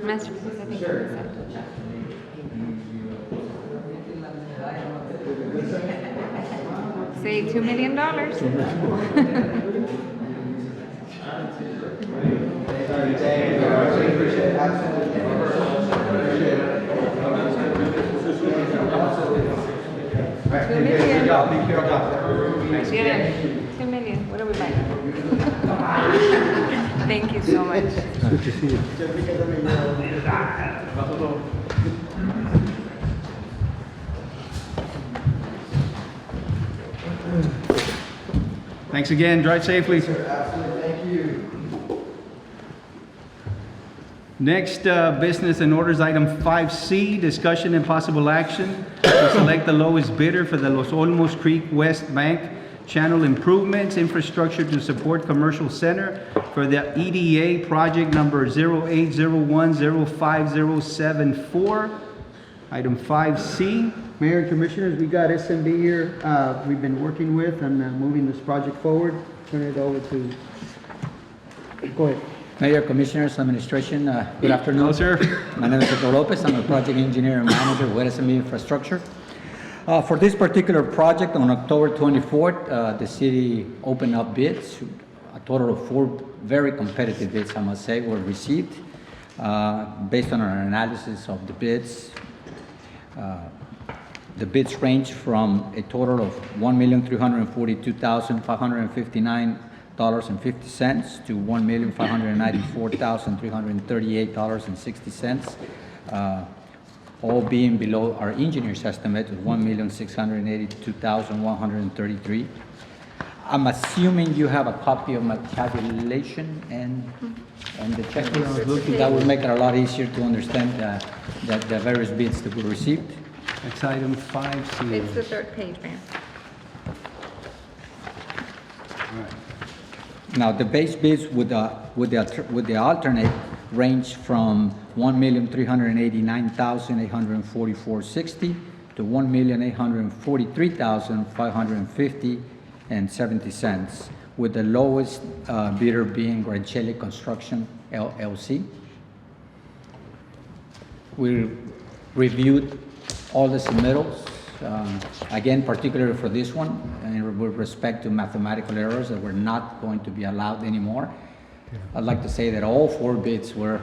Masterpiece, I think you said. Save $2 million. Good job, big job. Thanks Yeah, again. 2 million, what are we buying? Thank you so much. Good to see you. Thanks again, drive safely. Absolutely, thank you. Next, business and orders, item 5C, discussion and possible action to select the lowest bidder for the Los Olmos Creek West Bank channel improvements, infrastructure to support commercial center for the EDA project number 0801050074. Item 5C. Mayor and Commissioners, we got SMB here, we've been working with and moving this project forward. Turn it over to, go ahead. Mayor, Commissioners, Administration, good afternoon. Hello, sir. My name is Hector Lopez. I'm a project engineer and manager with SME Infrastructure. For this particular project, on October 24th, the city opened up bids. A total of 4 very competitive bids, I must say, were received. Based on our analysis of the bids, the bids range from a total of $1,342,559.50 to $1,594,338.60, all being below our engineer's estimate of $1,682,133. I'm assuming you have a copy of my tabulation and the checklist. That will make it a lot easier to understand the various bids that we received. That's item 5C. It's the 3rd page, Mayor. Now, the base bids with the alternate range from $1,389,844.60 to $1,843,550.70, with the lowest bidder being Grancelli Construction LLC. We reviewed all the submittals Again, particularly for this one, and with respect to mathematical errors that were not going to be allowed anymore. I'd like to say that all 4 bids were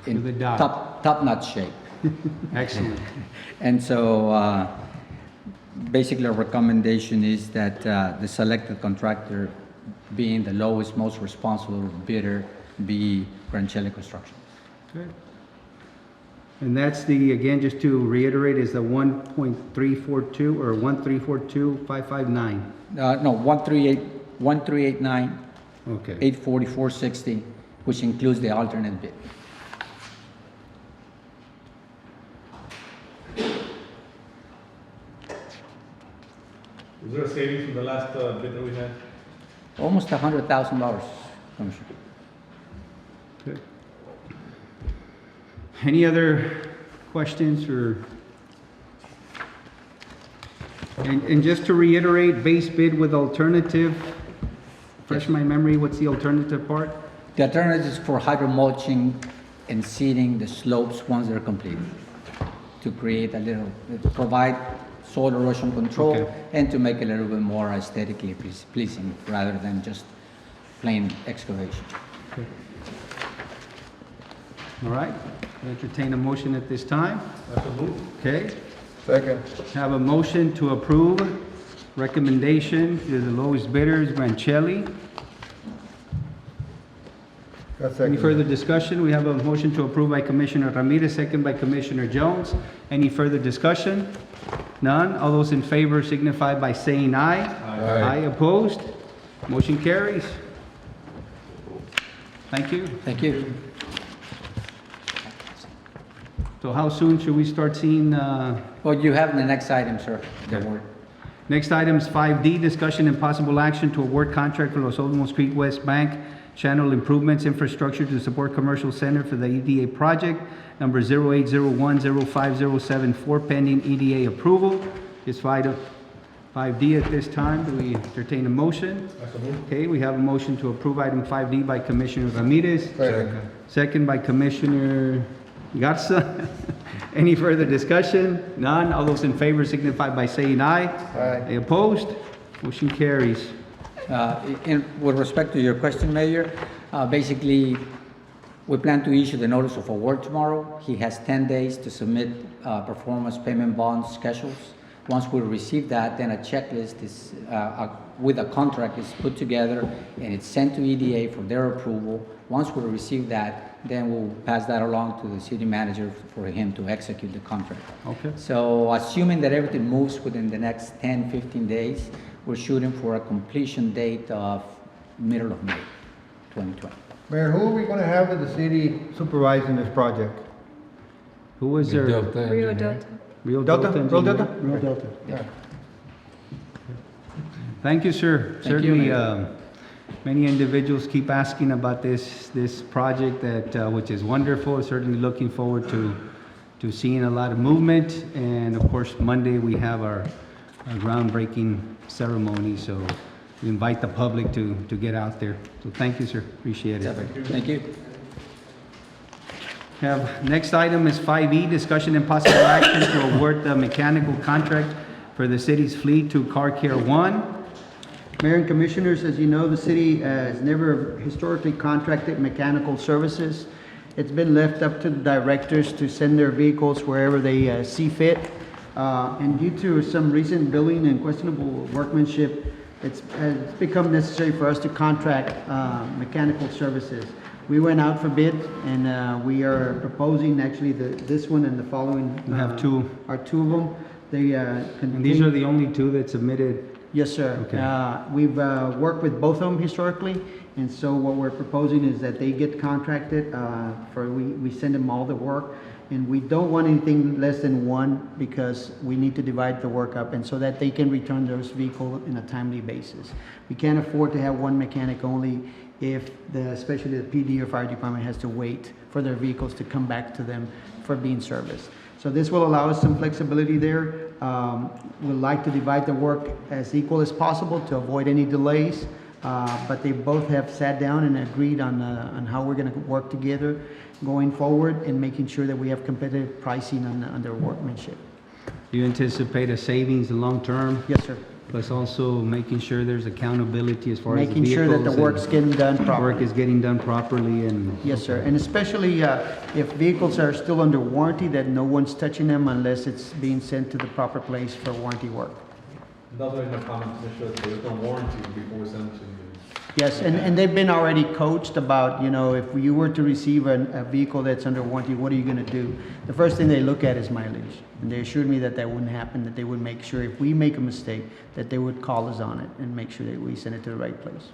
in the dot. top-notch shape. Excellent. And so, basically, our recommendation is that the selected contractor, being the lowest, most responsible bidder, be Grancelli Construction. Good. And that's the, again, just to reiterate, is the 1.342 or 1342559? No, 1389, Okay. 84460, which includes the alternate bid. Is there a savings from the last bid that we had? Almost $100,000, Commissioner. Good. Any other questions or? And just to reiterate, base bid with alternative, refresh my memory, what's the alternative part? The alternative is for hydromulching and seeding the slopes once they're completed, to create a little, to provide soil erosion control, Okay. and to make it a little bit more aesthetically pleasing rather than just plain excavation. Okay. All right, entertain a motion at this time. That's a move. Okay, Second. have a motion to approve recommendation to the lowest bidders, Grancelli. That's Any second. further discussion? We have a motion to approve by Commissioner Ramirez, second by Commissioner Jones. Any further discussion? None? All those in favor signify by saying aye. Aye. Aye opposed? Motion carries. Thank you. Thank you. So how soon should we start seeing, Well, you have the next item, sir. The word. next item is 5D, discussion and possible action to award contract for Los Olmos Creek West Bank Channel Improvements Infrastructure to support Commercial Center for the EDA project, number 0801050774, pending EDA approval. It's 5D at this time. Do we entertain a motion? That's a move. Okay, we have a motion to approve item 5D by Commissioner Ramirez. Second. Second by Commissioner Garza. Any further discussion? None? All those in favor signify by saying aye. Aye. Any opposed? Motion carries. With respect to your question, Mayor, basically, we plan to issue the notice of award tomorrow. He has 10 days to submit performance payment bond schedules. Once we receive that, then a checklist is, with a contract is put together and it's sent to EDA for their approval. Once we receive that, then we'll pass that along to the city manager for him to execute the contract. Okay. So assuming that everything moves within the next 10, 15 days, we're shooting for a completion date of middle of May 2020. Mayor, who are we gonna have in the city supervising this project? Who was there? Rio Delta. Rio Delta? Delta. Rio Delta? engineer? Rio Delta, yeah. Thank you, sir. Thank you, Certainly, Mayor. many individuals keep asking about this project that, which is wonderful. Certainly looking forward to seeing a lot of movement. And of course, Monday, we have our groundbreaking ceremony. So we invite the public to get out there. So thank you, sir. Appreciate it. Thank you. Next item is 5E, discussion and possible action to award the mechanical contract for the city's fleet to Car Care One. Mayor and Commissioners, as you know, the city has never historically contracted mechanical services. It's been left up to the directors to send their vehicles wherever they see fit. And due to some recent billing and questionable workmanship, it's become necessary for us to contract mechanical services. We went out for bid, and we are proposing actually this one and the following. We have two. Are two of them. They And these are the only two that submitted. Yes, sir. Okay. We've worked with both of them historically, and so what we're proposing is that they get contracted we send them all the work, and we don't want anything less than one because we need to divide the work up, and so that they can return those vehicles in a timely basis. We can't afford to have one mechanic only if especially the PD or fire department has to wait for their vehicles to come back to them for being serviced. So this will allow us some flexibility there. We'd like to divide the work as equal as possible to avoid any delays, but they both have sat down and agreed on how we're going to work together going forward and making sure that we have competitive pricing on their workmanship. Do you anticipate a savings in long term? Yes, sir. Plus also making sure there's accountability as far as the Making sure that the vehicles and work's getting done Work properly. is getting done properly and. Yes, sir. And especially if vehicles are still under warranty, that no one's touching them unless it's being sent to the proper place for warranty work. That's why my comment to make sure that there's no warranty before we send it to you. Yes, and they've been already coached about, you know, if you were to receive a vehicle that's under warranty, what are you gonna do? The first thing they look at is mileage. And they assured me that that wouldn't happen, that they would make sure if we make a mistake, that they would call us on it and make sure that we send it to the right place.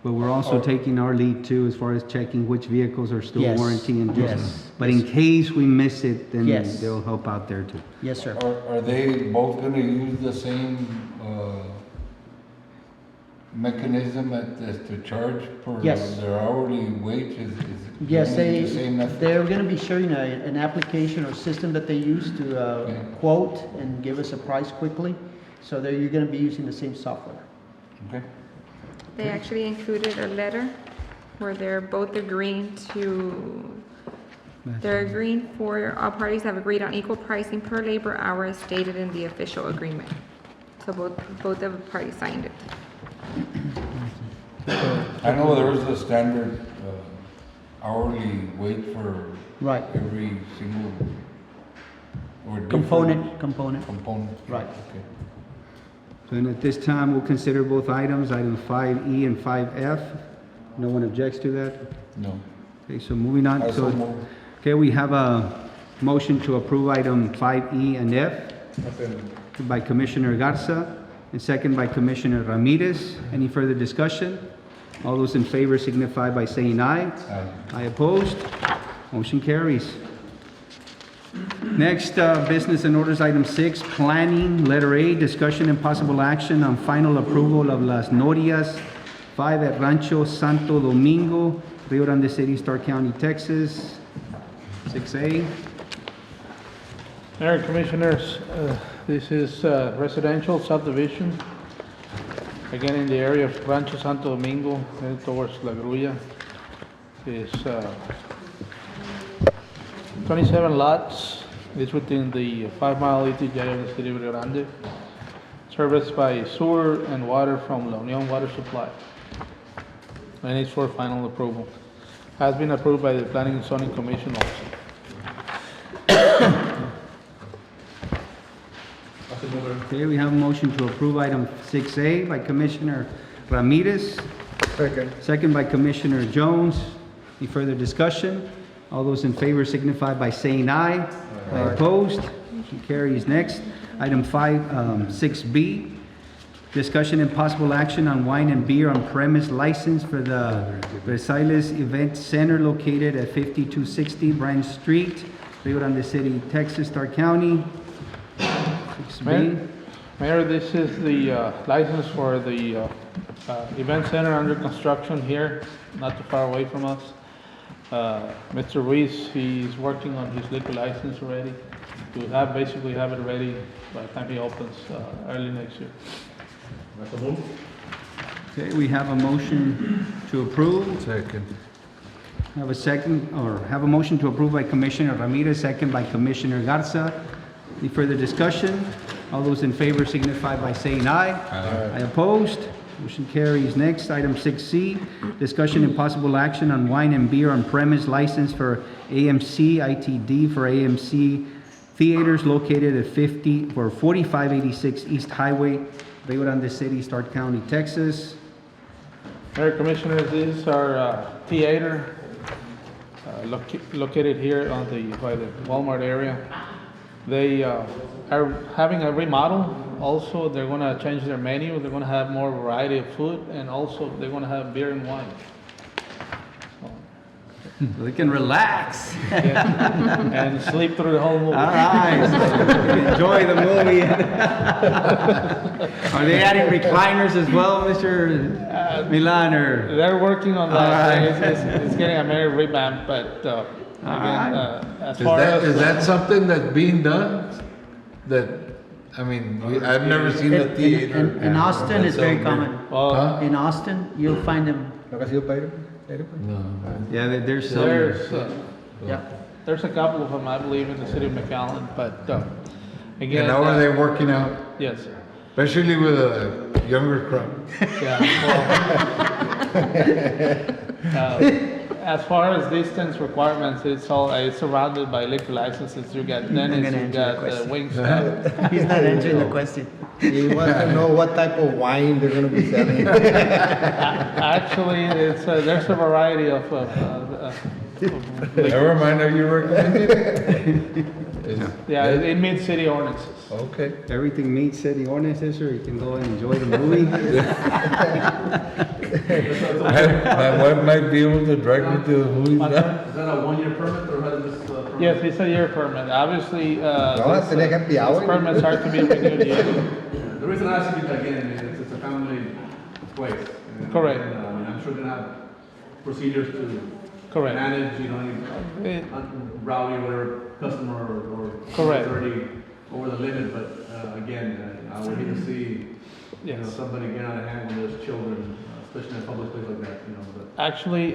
But we're also taking our lead too, as far as checking which vehicles are still Yes, warranty and yes, just. But in case we miss it, then Yes. they'll help out there too. Yes, sir. Are they both gonna use the same, mechanism as to charge for Yes. their hourly wage? Is Yes, gonna be the same method? they're gonna be sharing an application or system that they use to quote and give us a price quickly. So you're gonna be using the same software. Okay. They actually included a letter where they're both agreeing they're agreeing for, all parties have agreed on equal pricing per labor hour as stated in the official agreement. So both of the parties signed it. I know there is a standard hourly wage for Right. every single or different component. Right. Okay. So then at this time, we'll consider both items, item 5E and 5F. No one objects to that? No. Okay, so moving on. I so move. Okay, we have a motion to approve item 5E and F by Commissioner Garza and second by Commissioner Ramirez. Any further discussion? All those in favor signify by saying aye. Aye. Aye opposed? Motion carries. Next, business and orders, item 6, planning, letter A, discussion and possible action on final approval of Las Norias, 5 at Rancho Santo Domingo, Rio Grande City, Stark County, Texas. 6A. Mayor and Commissioners, this is residential subdivision, again in the area of Rancho Santo Domingo, headed towards La Grulla. It's 27 lots. It's within the 5-mile ETJ of the city of Rio Grande, serviced by sewer and water from La Union Water Supply. And it's for final approval. Has been approved by the Planning and Zoning Commission also. Okay, we have a motion to approve item 6A by Commissioner Ramirez. Second. Second by Commissioner Jones. Any further discussion? All those in favor signify by saying aye. Aye opposed? Motion carries. Next, item 6B, discussion and possible action on wine and beer on premise license for the Versailles Event Center located at 5260 Branch Street, Rio Grande City, Texas, Stark County. 6B. Mayor, this is the license for the event center under construction here, not too far away from us. Mr. Ruiz, he's working on his liquor license already to basically have it ready by the time he opens early next year. Okay, we have a motion to approve. Second. Have a second, or have a motion to approve by Commissioner Ramirez, second by Commissioner Garza. Any further discussion? All those in favor signify by saying aye. Aye. Aye opposed? Motion carries. Next, item 6C, discussion and possible action on wine and beer on premise license for AMC ITD for AMC Theaters located at 4586 East Highway, Rio Grande City, Stark County, Texas. Mayor, Commissioners, this is our theater located here by the Walmart area. They are having a remodel. Also, they're going to change their menu. They're going to have more variety of food, and also they're going to have beer and wine. So they can relax. And sleep through the whole movie. All right. Enjoy the movie. Are they adding recliners as well, Mr. Milan? Or? They're working on that. All right. It's getting a merry revamp, but again, as far Is as that something that's being done? I've never seen a theater. In Austin, it's very common. well, In Austin, you'll find them. No. Yeah, there's some. there's a couple of them, I believe, in the city of McAllen, but Again, And how are they working out? Yes. Especially with a younger crowd. Yeah. As far as distance requirements, it's surrounded by liquor licenses. You got Dennis, you got Wingstop. He's not answering the question. He wants to know what type of wine they're gonna be selling. Actually, there's a variety of Never mind, are you recommending? yeah, it meets city ordinances. Okay. Everything meets city ordinances, or you can go and enjoy the movie. My wife might be able to drag me to the movies now. Is that a one-year permit or has this permit? Yes, it's a year permit. Obviously, tenés happy hour. these permits are to be renewed yearly. The reason I ask is again, it's a family place. Correct. And, I'm sure they have procedures to Correct. manage, It- rowdy or whatever customer or Correct. is already over the limit, but again, I would hate to see, Yes. somebody get out of hand when there's children, especially in a public place like that, but. Actually,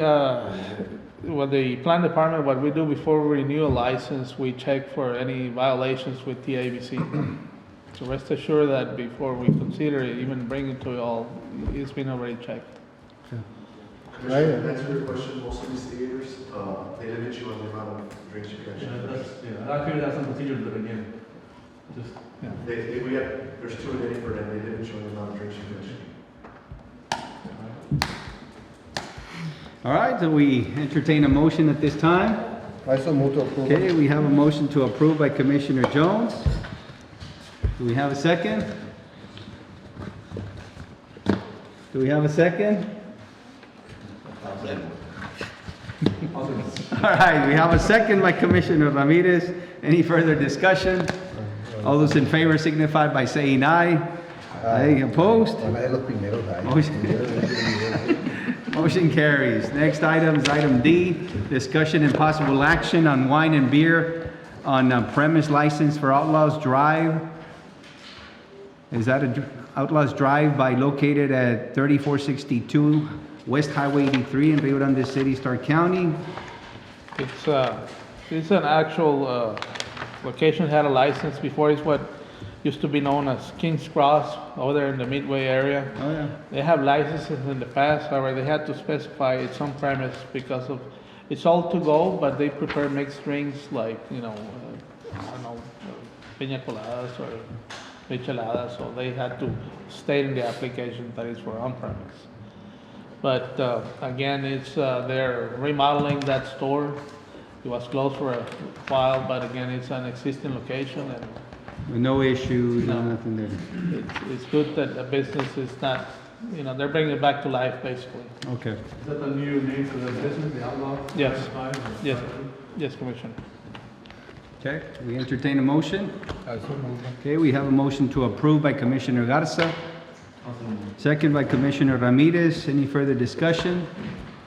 with the plan department, what we do before we renew a license, we check for any violations with TABC. So rest assured that before we consider it, even bring it to you all, it's been already checked. Right. To answer your question, most of these theaters, they limit you on the amount of drinks you can actually. I figured that's some procedures, but again, just. There's two in Edinburgh, and they limit you on the amount of drinks you can actually. All right, so we entertain a motion at this time. I so move to approve. Okay, we have a motion to approve by Commissioner Jones. Do we have a second? Do we have a second? All right, we have a second by Commissioner Ramirez. Any further discussion? All those in favor signify by saying aye. Aye, opposed? Motion carries. Next item is item D, discussion and possible action on wine and beer on premise license for Outlaws Drive. Is that a Outlaws Drive located at 3462 West Highway 83 in Rio Grande City, Stark County? It's an actual location, had a license before. It's what used to be known as King's Cross over there in the Midway area. Oh, yeah. They have licenses in the past, however, they had to specify it's on premise because of, it's all to go, but they prepare mixed drinks like, I don't know, piña coladas or micheladas, so they had to state in the application that it's for on premise. But again, it's they're remodeling that store. It was closed for a while, but again, it's an existing location and No issues, No. nothing there. it's good that the business is not, they're bringing it back to life basically. Okay. Is that the new name for the business, the Outlaw? Yes. Yes, Commissioner. Okay, we entertain a motion. Okay, we have a motion to approve by Commissioner Garza, second by Commissioner Ramirez. Any further discussion?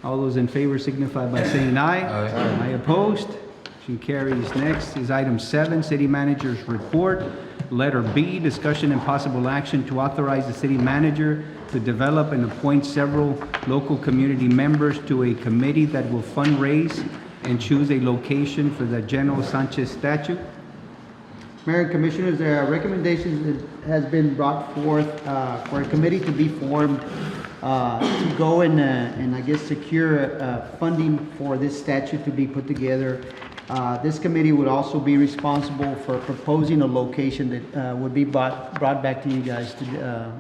All those in favor signify by saying aye. Aye. Aye opposed? Motion carries. Next is item 7, City Manager's Report. Letter B, discussion and possible action to authorize the city manager to develop and appoint several local community members to a committee that will fundraise and choose a location for the General Sanchez statue. Mayor and Commissioners, there are recommendations that has been brought forth for a committee to be formed to go and I guess secure funding for this statute to be put together. This committee would also be responsible for proposing a location that would be brought back to you guys to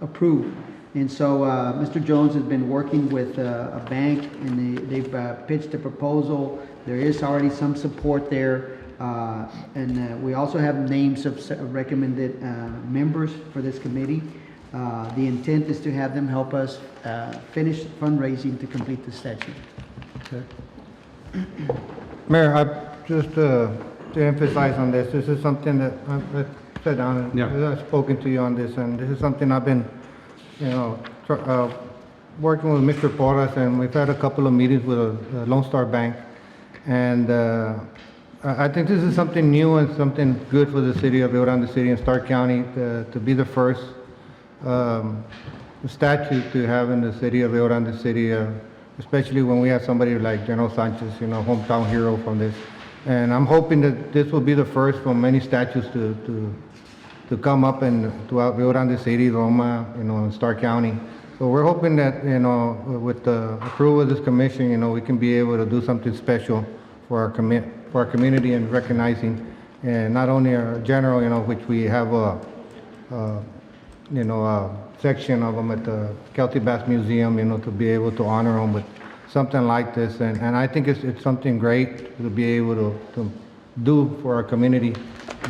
approve. And so Mr. Jones has been working with a bank and they've pitched a proposal. There is already some support there. And we also have names of recommended members for this committee. The intent is to have them help us finish fundraising to complete the statute. Okay. Mayor, just to emphasize on this is something that I've sat down and I've spoken to you on this, and this is something I've been, working with Mr. Porras, and we've had a couple of meetings with Lone Star Bank, and I think this is something new and something good for the city of Rio Grande City and Stark County to be the first statute to have in the city of Rio Grande City, especially when we have somebody like General Sanchez, hometown hero from this. And I'm hoping that this will be the first from many statues to come up and throughout Rio Grande City, Loma, and Starr County. So we're hoping that, with the approval of this commission, we can be able to do something special for our community and recognizing, and not only our general, which we have a section of them at the Celtic Bass Museum, to be able to honor them with something like this. And I think it's something great to be able to do for our community,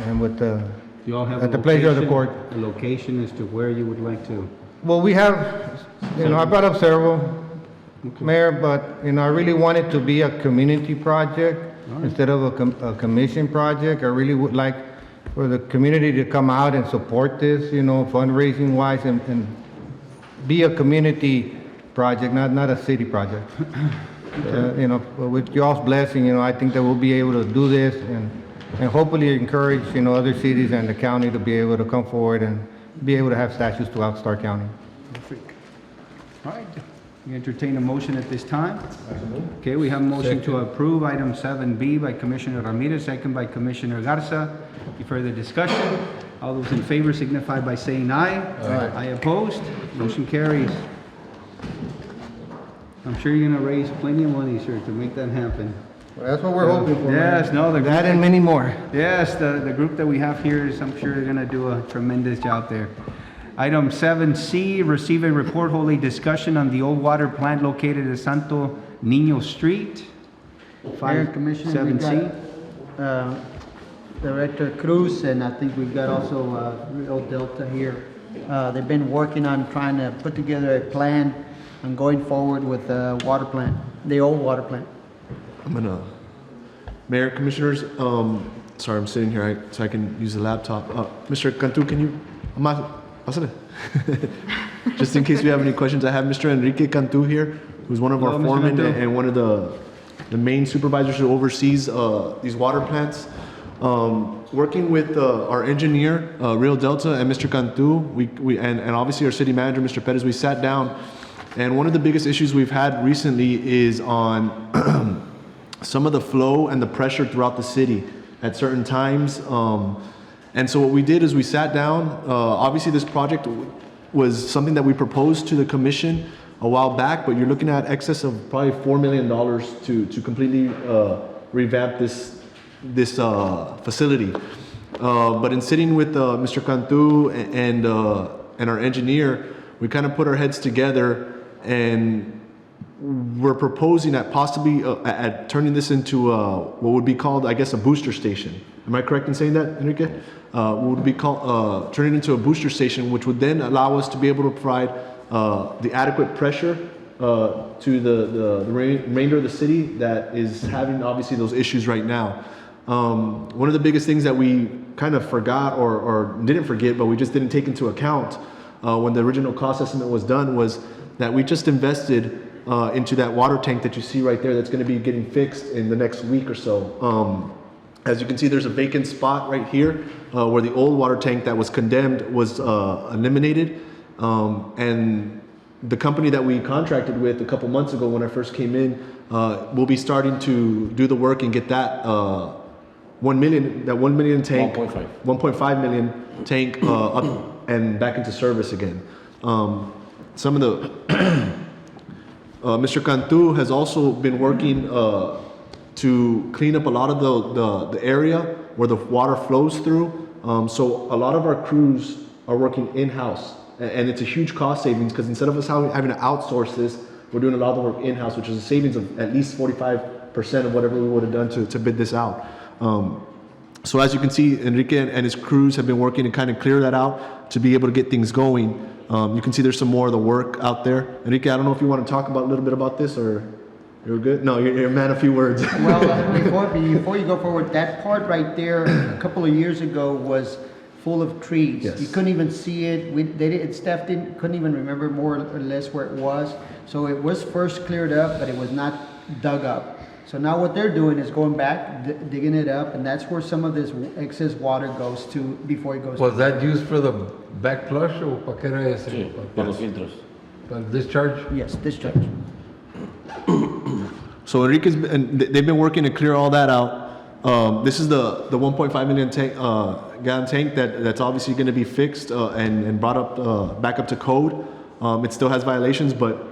and with You all have at the pleasure of the court. a location as to where you would like to? Well, we have, I brought up several, Mayor, but, I really want it to be a community project instead of a commission project. I really would like for the community to come out and support this, fundraising wise, and be a community project, not a city project. With y'all's blessing, I think that we'll be able to do this and hopefully encourage, other cities and the county to be able to come forward and be able to have statues throughout Starr County. Perfect. All right, we entertain a motion at this time. Okay, we have a motion to approve item 7B by Commissioner Ramirez, second by Commissioner Garza. Any further discussion? All those in favor signify by saying aye. Aye. Aye opposed, motion carries. I'm sure you're gonna raise plenty of money, sir, to make that happen. Well, that's what we're hoping for. Yes, Mayor. no, That and many more. Yes, the group that we have here is, I'm sure they're gonna do a tremendous job there. Item 7C, receive and report holding discussion on the old water plant located at Santo Niño Street. Mayor, Commissioner, we've 7C. got, Director Cruz, and I think we've got also, Rio Delta here. They've been working on trying to put together a plan on going forward with the water plant, the old water plant. Mayor, Commissioners, sorry, I'm sitting here so I can use the laptop. Mr. Cantu, can you, just in case we have any questions, I have Mr. Enrique Cantu here, who's one of our Hello, Mr. foremen Cantu. and one of the main supervisors who oversees these water plants. Working with our engineer, Rio Delta, and Mr. Cantu, and obviously our city manager, Mr. Perez, we sat down, and one of the biggest issues we've had recently is on some of the flow and the pressure throughout the city at certain times. And so what we did is we sat down. Obviously, this project was something that we proposed to the commission a while back, but you're looking at excess of probably $4 million to completely revamp this facility. But in sitting with Mr. Cantu and our engineer, we kind of put our heads together, and we're proposing that possibly at turning this into what would be called, I guess, a booster station. Am I correct in saying that, Enrique? What would be called turning it into a booster station, which would then allow us to be able to provide the adequate pressure to the remainder of the city that is having obviously those issues right now. One of the biggest things that we kind of forgot or didn't forget, but we just didn't take into account when the original cost estimate was done, was that we just invested into that water tank that you see right there that's going to be getting fixed in the next week or so. As you can see, there's a vacant spot right here where the old water tank that was condemned was eliminated. And the company that we contracted with a couple months ago when I first came in will be starting to do the work and get that 1 million tank, 1.5 million tank up and back into service again. Some of the Mr. Cantu has also been working to clean up a lot of the area where the water flows through. So a lot of our crews are working in-house, and it's a huge cost savings because instead of us having to outsource this, we're doing a lot of the work in-house, which is a savings of at least 45% of whatever we would have done to bid this out. So as you can see, Enrique and his crews have been working to kind of clear that out to be able to get things going. You can see there's some more of the work out there. Enrique, I don't know if you want to talk about a little bit about this, or you're good? No, you're a man of few words. Well, before you go forward, that part right there, a couple of years ago, was full of trees. Yes. You couldn't even see it. Staff couldn't even remember more or less where it was. So it was first cleared up, but it was not dug up. So now what they're doing is going back, digging it up, and that's where some of this excess water goes to before it goes. Was that used for the back flush o para qué era ese? Sí, para los filtros. Para el discharge? Yes, discharge. So Enrique's, and they've been working to clear all that out. This is the 1.5 million tank, gallon tank that's obviously going to be fixed and brought up back up to code. It still has violations, but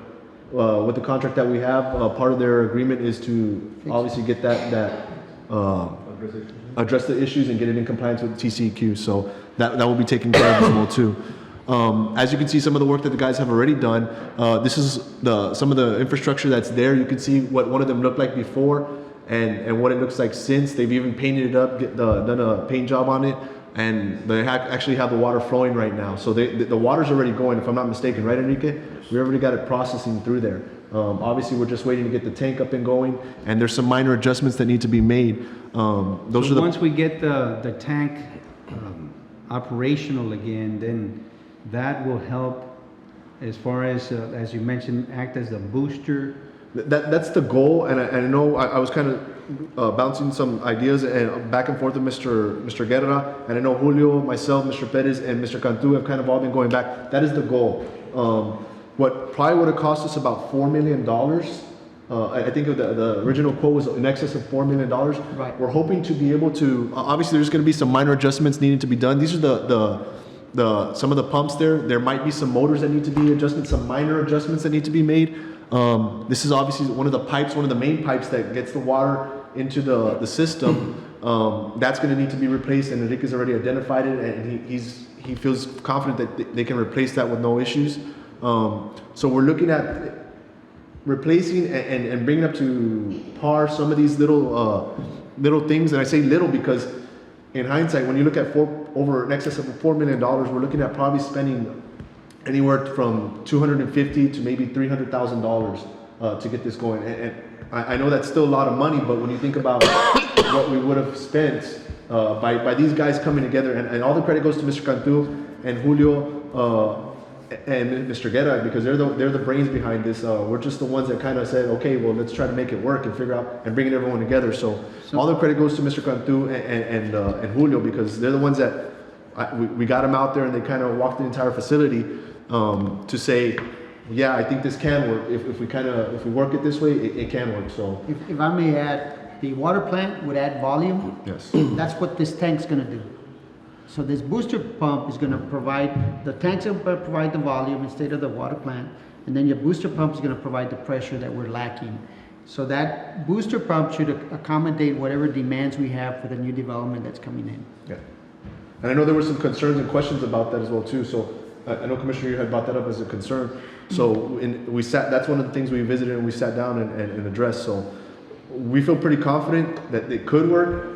with the contract that we have, part of their agreement is to obviously get that address the issues and get it in compliance with TCEQ. So that will be taken care of as well too. As you can see, some of the work that the guys have already done. This is some of the infrastructure that's there. You can see what one of them looked like before and what it looks like since. They've even painted it up, done a paint job on it, and they actually have the water flowing right now. So the water's already going, if I'm not mistaken, right, Enrique? We already got it processing through there. Obviously, we're just waiting to get the tank up and going, and there's some minor adjustments that need to be made. Once we get the tank operational again, then that will help as far as you mentioned, act as a booster. That's the goal, and I know I was kind of bouncing some ideas and back and forth with Mr. Guerra, and I know Julio, myself, Mr. Perez, and Mr. Cantu have kind of all been going back. That is the goal. What probably would have cost us about $4 million. I think the original quote was in excess of $4 million. Right. We're hoping to be able to. Obviously, there's going to be some minor adjustments needing to be done. These are some of the pumps there. There might be some motors that need to be adjusted, some minor adjustments that need to be made. This is obviously one of the pipes, one of the main pipes that gets the water into the system. That's going to need to be replaced, and Enrique's already identified it, and he feels confident that they can replace that with no issues. So we're looking at replacing and bringing up to par some of these little things, and I say little because in hindsight, when you look at over in excess of $4 million, we're looking at probably spending anywhere from $250,000 to maybe $300,000 to get this going. And I know that's still a lot of money, but when you think about what we would have spent by these guys coming together, and all the credit goes to Mr. Cantu and Julio and Mr. Guerra, because they're the brains behind this. We're just the ones that kind of said, okay, well, let's try to make it work and figure out and bringing everyone together. So all the credit goes to Mr. Cantu and Julio, because they're the ones that we got them out there, and they kind of walked the entire facility to say, yeah, I think this can work. If we work it this way, it can work. So If I may add, the water plant would add volume. yes, That's what this tank's gonna do. So this booster pump is gonna provide, the tank's gonna provide the volume instead of the water plant, and then your booster pump is gonna provide the pressure that we're lacking. So that booster pump should accommodate whatever demands we have for the new development that's coming in. yeah. And I know there were some concerns and questions about that as well too. So I know Commissioner, you had brought that up as a concern. So that's one of the things we visited and we sat down and addressed. So we feel pretty confident that it could work.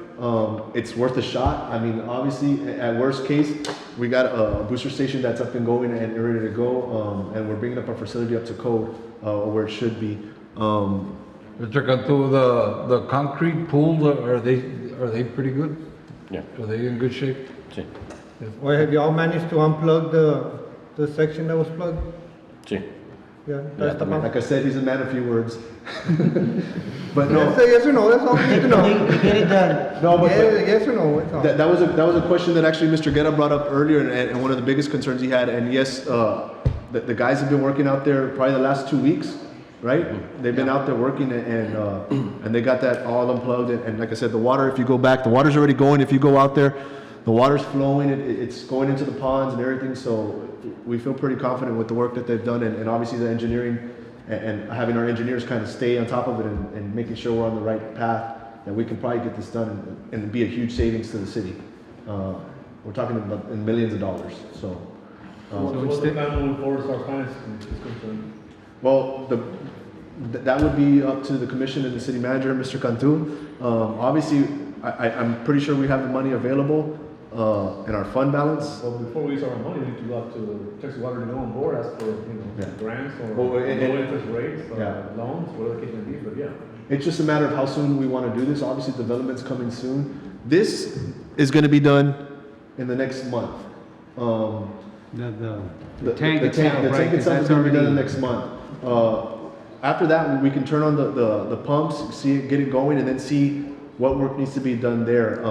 It's worth a shot. I mean, obviously, at worst case, we got a booster station that's up and going and ready to go, and we're bringing up our facility up to code where it should be. Mr. Cantu, the concrete pools, are they pretty good? Yeah. Are they in good shape? Sí, Well, have y'all managed to unplug the section that was plugged? sí. Yeah, that's the pump. Like I said, he's a man of few words. But no. Say yes or no, that's all we need to know. Get it done. No, but Yes or no, that's all. that was a question that actually Mr. Guerra brought up earlier, and one of the biggest concerns he had. And yes, the guys have been working out there probably the last 2 weeks, right? They've been out there working, and they got that all unplugged. And like I said, the water, if you go back, the water's already going. If you go out there, the water's flowing. It's going into the ponds and everything. So we feel pretty confident with the work that they've done, and obviously the engineering and having our engineers kind of stay on top of it and making sure we're on the right path, that we can probably get this done and be a huge savings to the city. We're talking about in millions of dollars. So What's the plan moving forward as far as finance is concerned? well, that would be up to the commission and the city manager, Mr. Cantu. Obviously, I'm pretty sure we have the money available in our fund balance. Well, before we use our money, we need to go out to Texas Water to go on board, ask for, Yeah. grants or Well, low interest rates, Yeah. loans, whatever the case may be, but yeah. It's just a matter of how soon we want to do this. Obviously, development's coming soon. This is going to be done in the next month. The tank itself, the right? tank 'Cause itself is that's going to be done already- next month. After that, we can turn on the pumps, get it going, and then see what work needs to be done there.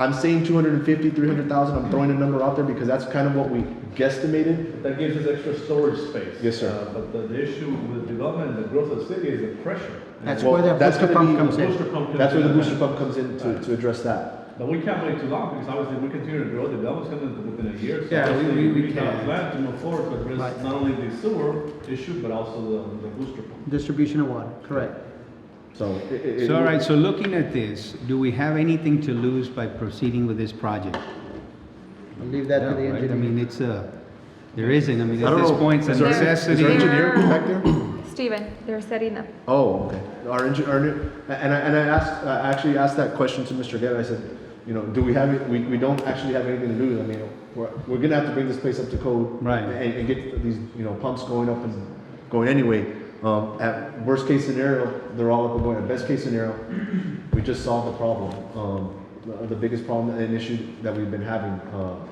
I'm saying 250, 300,000. I'm throwing a number out there because that's kind of what we guesstimated. That gives us extra storage space. Yes, sir. But the issue with development and the growth of the city is the pressure. That's Well, where the that's booster gonna pump be- comes in. Booster pump comes That's where the in. booster pump comes in to address that. But we can't wait too long because obviously we continue to grow, the development's coming within a year. So Yeah, obviously we have a can. plan to move forward, but there's Right. not only the sewer issue, but also the booster pump. Distribution of water, correct. So, So, all right, so looking at this, do we have anything to lose by proceeding with this project? I'll leave that to the Right? I engineer. mean, it's there isn't, I mean, I at don't this know. point, it's a Is there- necessity. Is there an engineer back there? Stephen, they're setting up. Oh, okay. Our engineer, and I asked, I actually asked that question to Mr. Guerra. I said, you know, do we have, we don't actually have anything to lose. I mean, we're gonna have to bring this place up to code. Right. And get these, you know, pumps going up and going anyway. At worst case scenario, they're all up and going. At best case scenario, we just solved the problem. The biggest problem and issue that we've been having,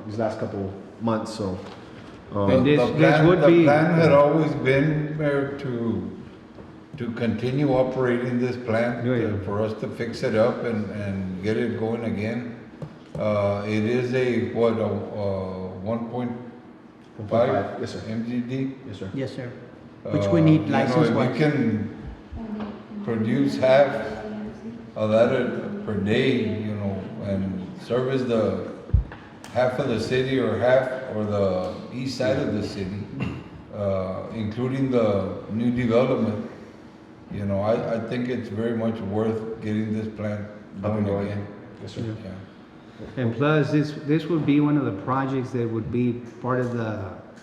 these last couple months, so. And this would The be- plan had always been, Mayor, to continue operating this plant, Yeah. for us to fix it up and get it going again. It is a, what, a 1.5 Yes, sir. MGD? Yes, sir. Yes, sir. Which we need You know, license if wise. we can produce half of that per day, you know, and service the half of the city or the east side of the city, including the new development, you know, I think it's very much worth getting this plant going again. Yes, sir. Yeah. And plus, this would be one of the projects that would be part of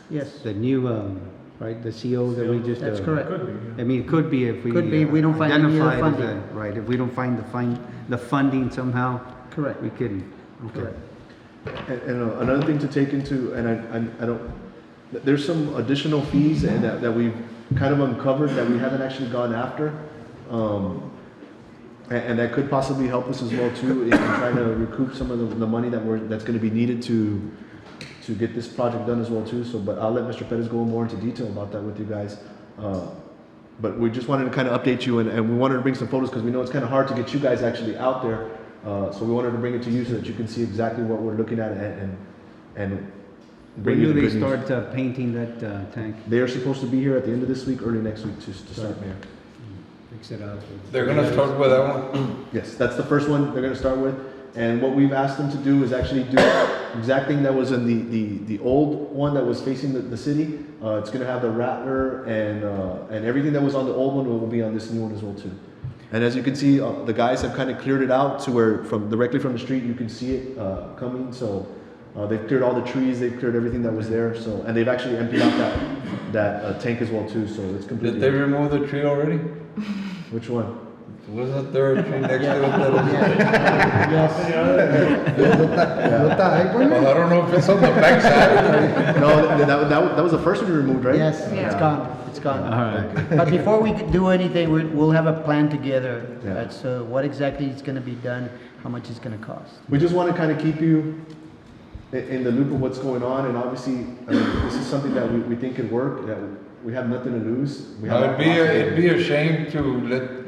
Yes, the new, right, the CO that we just. that's correct. I mean, it could be if we. Could be, we don't find any other identify it as funding. Right, if we don't find the funding somehow, Correct. we couldn't. Okay. Correct. And another thing to take into, and I don't, there's some additional fees and that we've kind of uncovered that we haven't actually gone after. And that could possibly help us as well too in trying to recoup some of the money that's gonna be needed to get this project done as well too. So, but I'll let Mr. Pettis go more into detail about that with you guys. But we just wanted to kind of update you and we wanted to bring some photos because we know it's kind of hard to get you guys actually out there. So we wanted to bring it to you so that you can see exactly what we're looking at and When bring you do the they good news. start painting that tank? They are supposed to be here at the end of this week, early next week to start, Mayor. Fix it out. They're gonna start with that one? Yes, that's the first one they're gonna start with. And what we've asked them to do is actually do the exact thing that was in the old one that was facing the city. It's gonna have the rattler and everything that was on the old one will be on this new one as well too. And as you can see, the guys have kind of cleared it out to where directly from the street, you can see it coming. So they've cleared all the trees, they've cleared everything that was there. So, and they've actually emptied out that tank as well too. So it's completely. Did they remove the tree already? Which one? Wasn't there a tree next to it that was? Well, I don't know if it's on the backside. No, that was the first one you removed, right? Yes, it's Yeah. gone, it's gone. All right. But before we do anything, we'll have a plan together. Yeah. That's what exactly is gonna be done, how much it's gonna cost. We just want to kind of keep you in the loop of what's going on, and obviously, I mean, this is something that we think could work, that we have nothing to lose. We have It'd be a shame to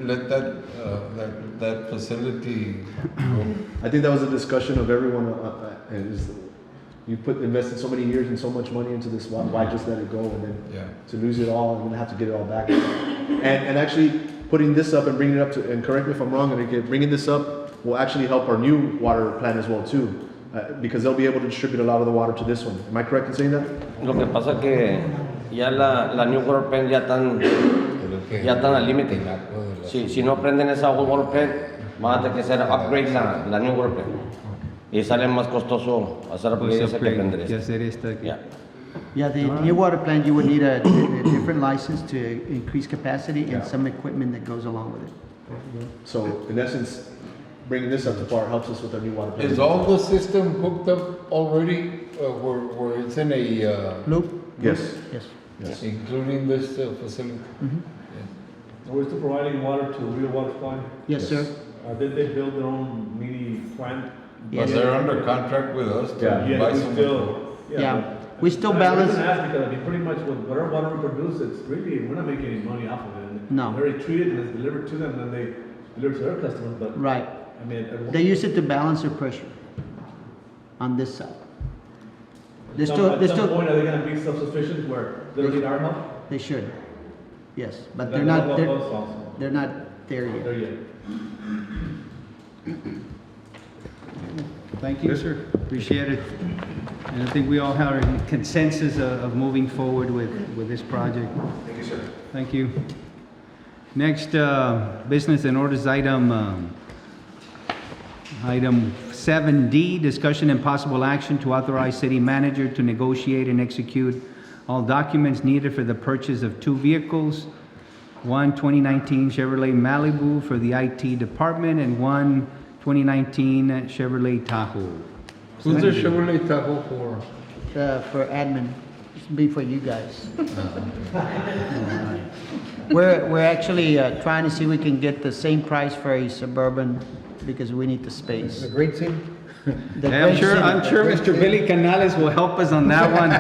let that facility go. I think that was a discussion of everyone, is you invested so many years and so much money into this, why just let it go, and then Yeah. to lose it all, and then have to get it all back. And actually, putting this up and bringing it up to, and correct me if I'm wrong, bringing this up will actually help our new water plant as well too, because they'll be able to distribute a lot of the water to this one. Am I correct in saying that? Lo que pasa es que ya la New Water Plant ya están al límite. Si no prenden esa Old Water Plant, van a tener que hacer upgrade la New Water Plant. Y sale más costoso hacer upgrade esa que prender Que esta. hacer esta. Yeah. Yeah, the new water plant, you would need a different license to increase capacity and some equipment that goes along with it. So in essence, bringing this up to par helps us with our new water plant. Is all the system hooked up already, where it's in a, Loop? Yes. Yes. including this facility? We're still providing water to Rio Water Supply. Yes, sir. Did they build their own mini plant? But they're under contract with us to Yeah. buy we some. still. Yeah. We still I balance. didn't ask because I mean, pretty much with whatever water we produce, it's really, we're not making any money off of it. No. They're already treated and it's delivered to them, and then they deliver to their customers, but, Right. I mean. They use it to balance their pressure. on this side. They're At still, some point, are they gonna be self-sufficient where they don't need our help? they should, yes, but Then they're they'll not, help us also. they're not there There yet. yet. Thank you, sir. Appreciate it. And I think we all have a consensus of moving forward with this project. Thank you, sir. Thank you. Next, business and orders item 7D, discussion and possible action to authorize city manager to negotiate and execute all documents needed for the purchase of 2 vehicles, one 2019 Chevrolet Malibu for the IT department and one 2019 Chevrolet Tahoe. Who's the Chevrolet Tahoe for? For admin, this will be for you guys. We're actually trying to see if we can get the same price for a Suburban because we need the space. The great city? The I'm great sure, city. I'm sure Mr. Billy Canales will help us on that one.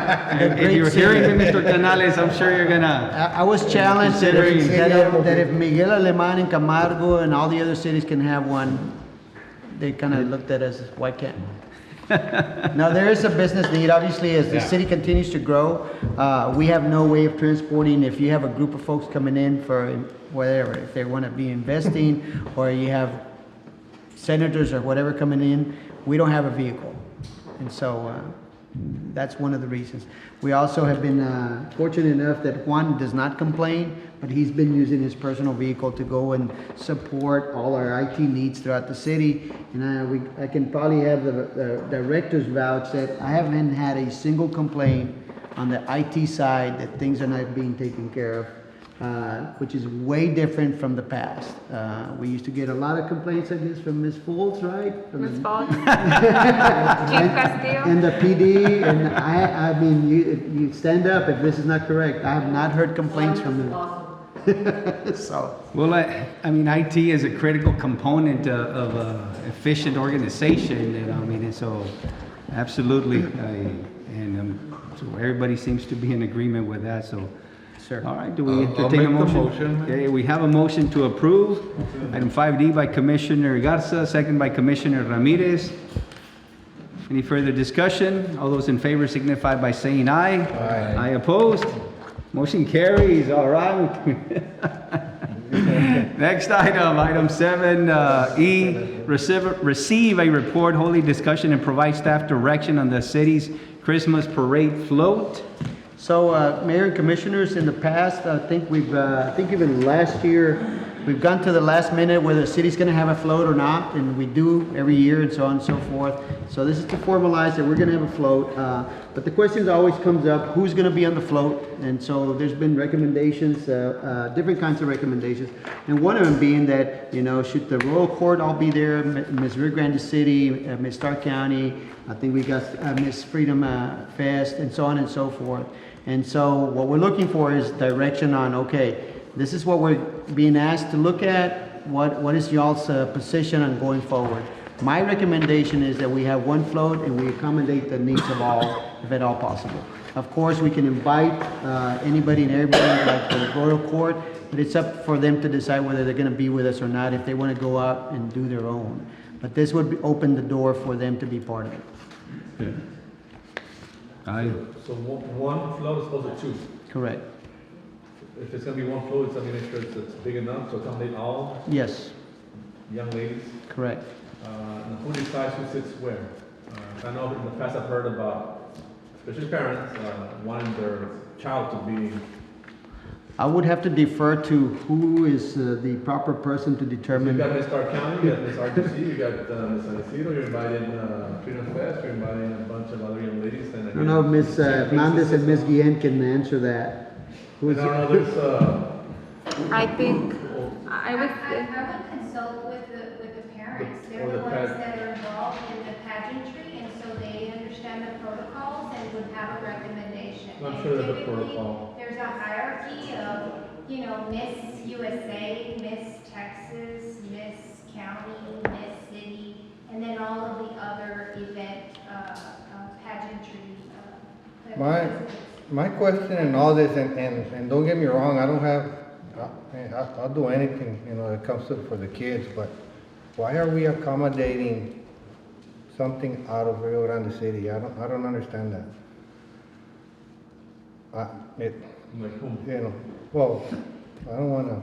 If you're hearing me, Mr. Canales, I'm sure you're gonna. I was challenged that if, Considering- that if Miguel Alemán and Camargo and all the other cities can have one, they kind of looked at us, why can't? Now, there is a business need, obviously, as the city continues to grow. We have no way of transporting, if you have a group of folks coming in for whatever, if they want to be investing, or you have senators or whatever coming in, we don't have a vehicle. And so, that's one of the reasons. We also have been fortunate enough that Juan does not complain, but he's been using his personal vehicle to go and support all our IT needs throughout the city. And I can probably have the director's vouch that I haven't had a single complaint on the IT side that things are not being taken care of, which is way different from the past. We used to get a lot of complaints, I guess, from Ms. Fools, right? From Ms. the- Fogg? Chief Castillo? And the PD, and I mean, you stand up if this is not correct. I have not heard complaints from them. So, Well, I mean, IT is a critical component of efficient organization, and I mean, and so absolutely, so everybody seems to be in agreement with that, so. sure. All right, do we I'll entertain a make the motion? motion. Okay, we have a motion to approve. Item 5D by Commissioner Garza, second by Commissioner Ramirez. Any further discussion? All those in favor signify by saying aye. Aye. Aye opposed? Motion carries, all right. Next item 7E, receive a report, holding discussion, and provide staff direction on the city's Christmas parade float. So, Mayor and Commissioners, in the past, I think even last year, we've gone to the last minute whether the city's gonna have a float or not, and we do every year and so on and so forth. So this is to formalize that we're gonna have a float, but the question always comes up, who's gonna be on the float? And so there's been recommendations, different kinds of recommendations. And one of them being that, should the Royal Court all be there, Ms. Rio Grande City, Ms. Stark County, I think we got Miss Freedom Fest, and so on and so forth. And so what we're looking for is direction on, okay, this is what we're being asked to look at. What is y'all's position on going forward? My recommendation is that we have one float and we accommodate the needs of all, if at all possible. Of course, we can invite anybody and everybody like the Royal Court, but it's up for them to decide whether they're going to be with us or not, if they want to go out and do their own. But this would open the door for them to be part of it. So one float as opposed to 2. Correct. If it's gonna be one float, it's gonna make sure it's big enough to accommodate all Yes, young ladies. correct. And who decides who sits where? I know in the past I've heard about, especially parents, wanting their child to be. I would have to defer to who is the proper person to You determine. got Miss Stark County, you got Miss RGC, you got Miss Isidro, you're inviting Freedom Fest, you're inviting a bunch of other young ladies. And I don't know if Ms. Hernandez and Ms. Guillen can answer that. I don't know, there's, I think, I would, I would consult with the parents. They're Or the the ones pag- that are involved in the pageantry, and so they understand the protocols and would have a recommendation. I'm And sure there's a typically, protocol. there's a hierarchy of, Miss USA, Miss Texas, Miss County, Miss City, and then all of the other event pageantry. My question in all this, and don't get me wrong, I don't have, I'll do anything, that comes to for the kids, but why are we accommodating something out of Rio Grande City. I don't understand that. Like whom? You know, well, I don't wanna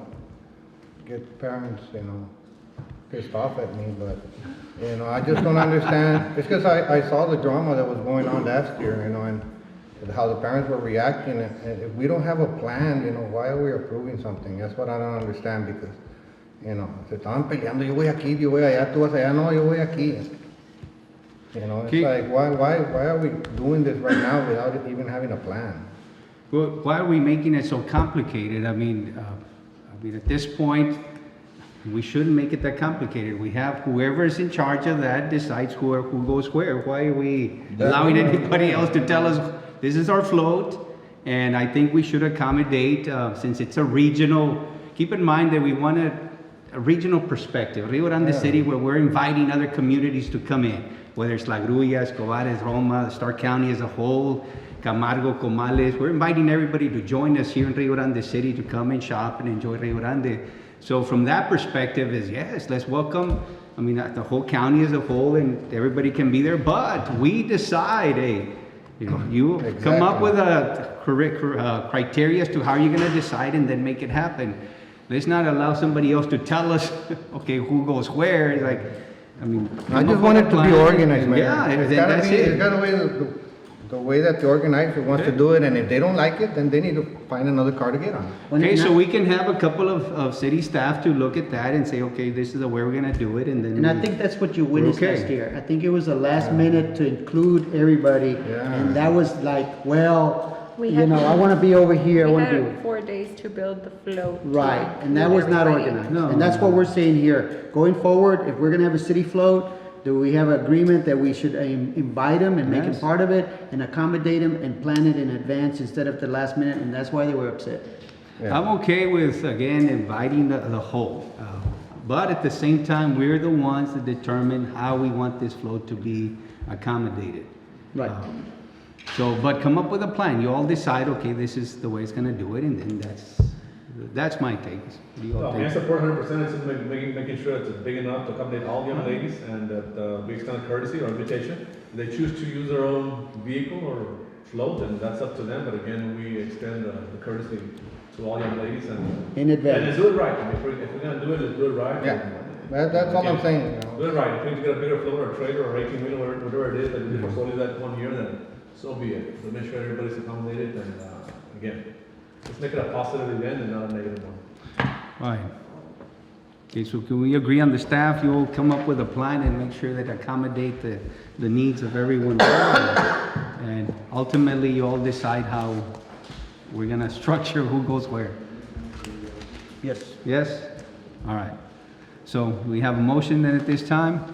get parents, pissed off at me, but, I just don't understand. It's because I saw the drama that was going on last year, and how the parents were reacting, and if we don't have a plan, why are we approving something? That's what I don't understand, because, se estaban peleando, yo voy aquí, yo voy allá, tú vas allá, no, yo voy aquí. It's like, why are we doing this right now without even having a plan? Well, why are we making it so complicated? I mean, at this point, we shouldn't make it that complicated. We have whoever is in charge of that decides who goes where. Why are we allowing anybody else to tell us this is our float? And I think we should accommodate, since it's a regional, keep in mind that we want a regional perspective. Rio Grande City, where we're inviting other communities to come in, whether it's La Grulla, Escobares, Roma, Stark County as a whole, Camargo, Comales. We're inviting everybody to join us here in Rio Grande City to come and shop and enjoy Rio Grande. So from that perspective is, yes, let's welcome, the whole county as a whole, and everybody can be there, but we decide, hey, you come up with a correct criteria as to how you're gonna decide and then make it happen. Let's not allow somebody else to tell us, okay, who goes where. It's like, I just want it to be organized, man. Yeah, It's gotta be the way that the organizer wants to do it, and if they don't like it, then they need to find another car to get on. Okay, so we can have a couple of city staff to look at that and say, okay, this is the way we're gonna do it, and then. And I think that's what you witnessed Okay. last year. I think it was the last minute to include everybody, and that was like, well, I want to be over here. I We want to be. had 4 days to build the float. Right, and that was not Everybody. organized. No. And that's what we're saying here. Going forward, if we're gonna have a city float, do we have agreement that we should invite them and make them Yes. part of it and accommodate them and plan it in advance instead of the last minute? And that's why they were upset. I'm okay with, again, inviting the whole. But at the same time, we're the ones that determine how we want this float to be accommodated. Right. But come up with a plan. You all decide, okay, this is the way it's gonna do it, and then that's my take. What do you all I think? support 100%. It's making sure it's big enough to accommodate all young ladies, and that we extend courtesy or invitation. If they choose to use their own vehicle or float, and that's up to them. But again, we extend the courtesy to all young ladies, and In advance. And let's do it right. If we're gonna do it, let's do it right. Yeah. That's all I'm saying. Do it right. If we need to get a bigger float or a trailer or 18-wheeler, whatever it is, that we did for solely that 1 year, then so be it. So make sure everybody's accommodated, and again, let's make it a positive event and not a negative one. Right. Okay, so can we agree on the staff? You'll come up with a plan and make sure that accommodate the needs of everyone. And ultimately, you all decide how we're gonna structure who goes where. Yes. Yes? All right. So we have a motion then at this time?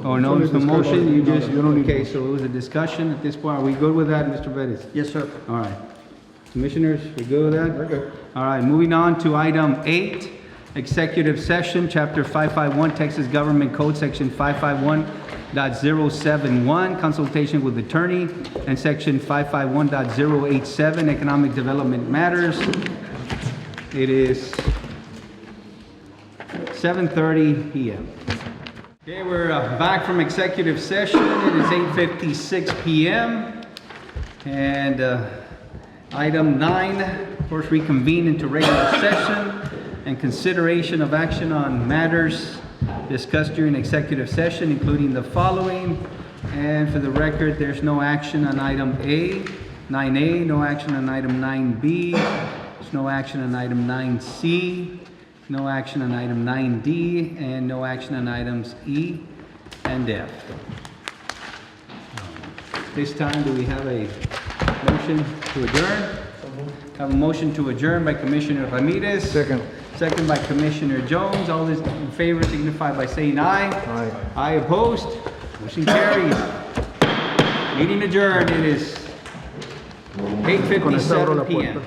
Oh, no, it's the motion, you just, okay, so it was a discussion at this point. Are we good with that, Mr. Bettis? Yes, sir. All right. Commissioners, we good with that? We're good. All right, moving on to item 8, executive session, chapter 551, Texas Government Code, section 551.071, consultation with attorney, and section 551.087, economic development matters. It is 7:30 p.m. Okay, we're back from executive session. It is 8:56 p.m. And item 9, of course, reconvene into regular session and consideration of action on matters discussed during executive session, including the following. And for the record, there's no action on item 9A, no action on item 9B, there's no action on item 9C, no action on item 9D, and no action on items E and F. This time, do we have a motion to adjourn? Have a motion to adjourn by Commissioner Ramirez. Second. Second by Commissioner Jones. All those in favor signify by saying aye. Aye. Aye opposed. Motion carries. Meeting adjourned. It is 8:57 p.m.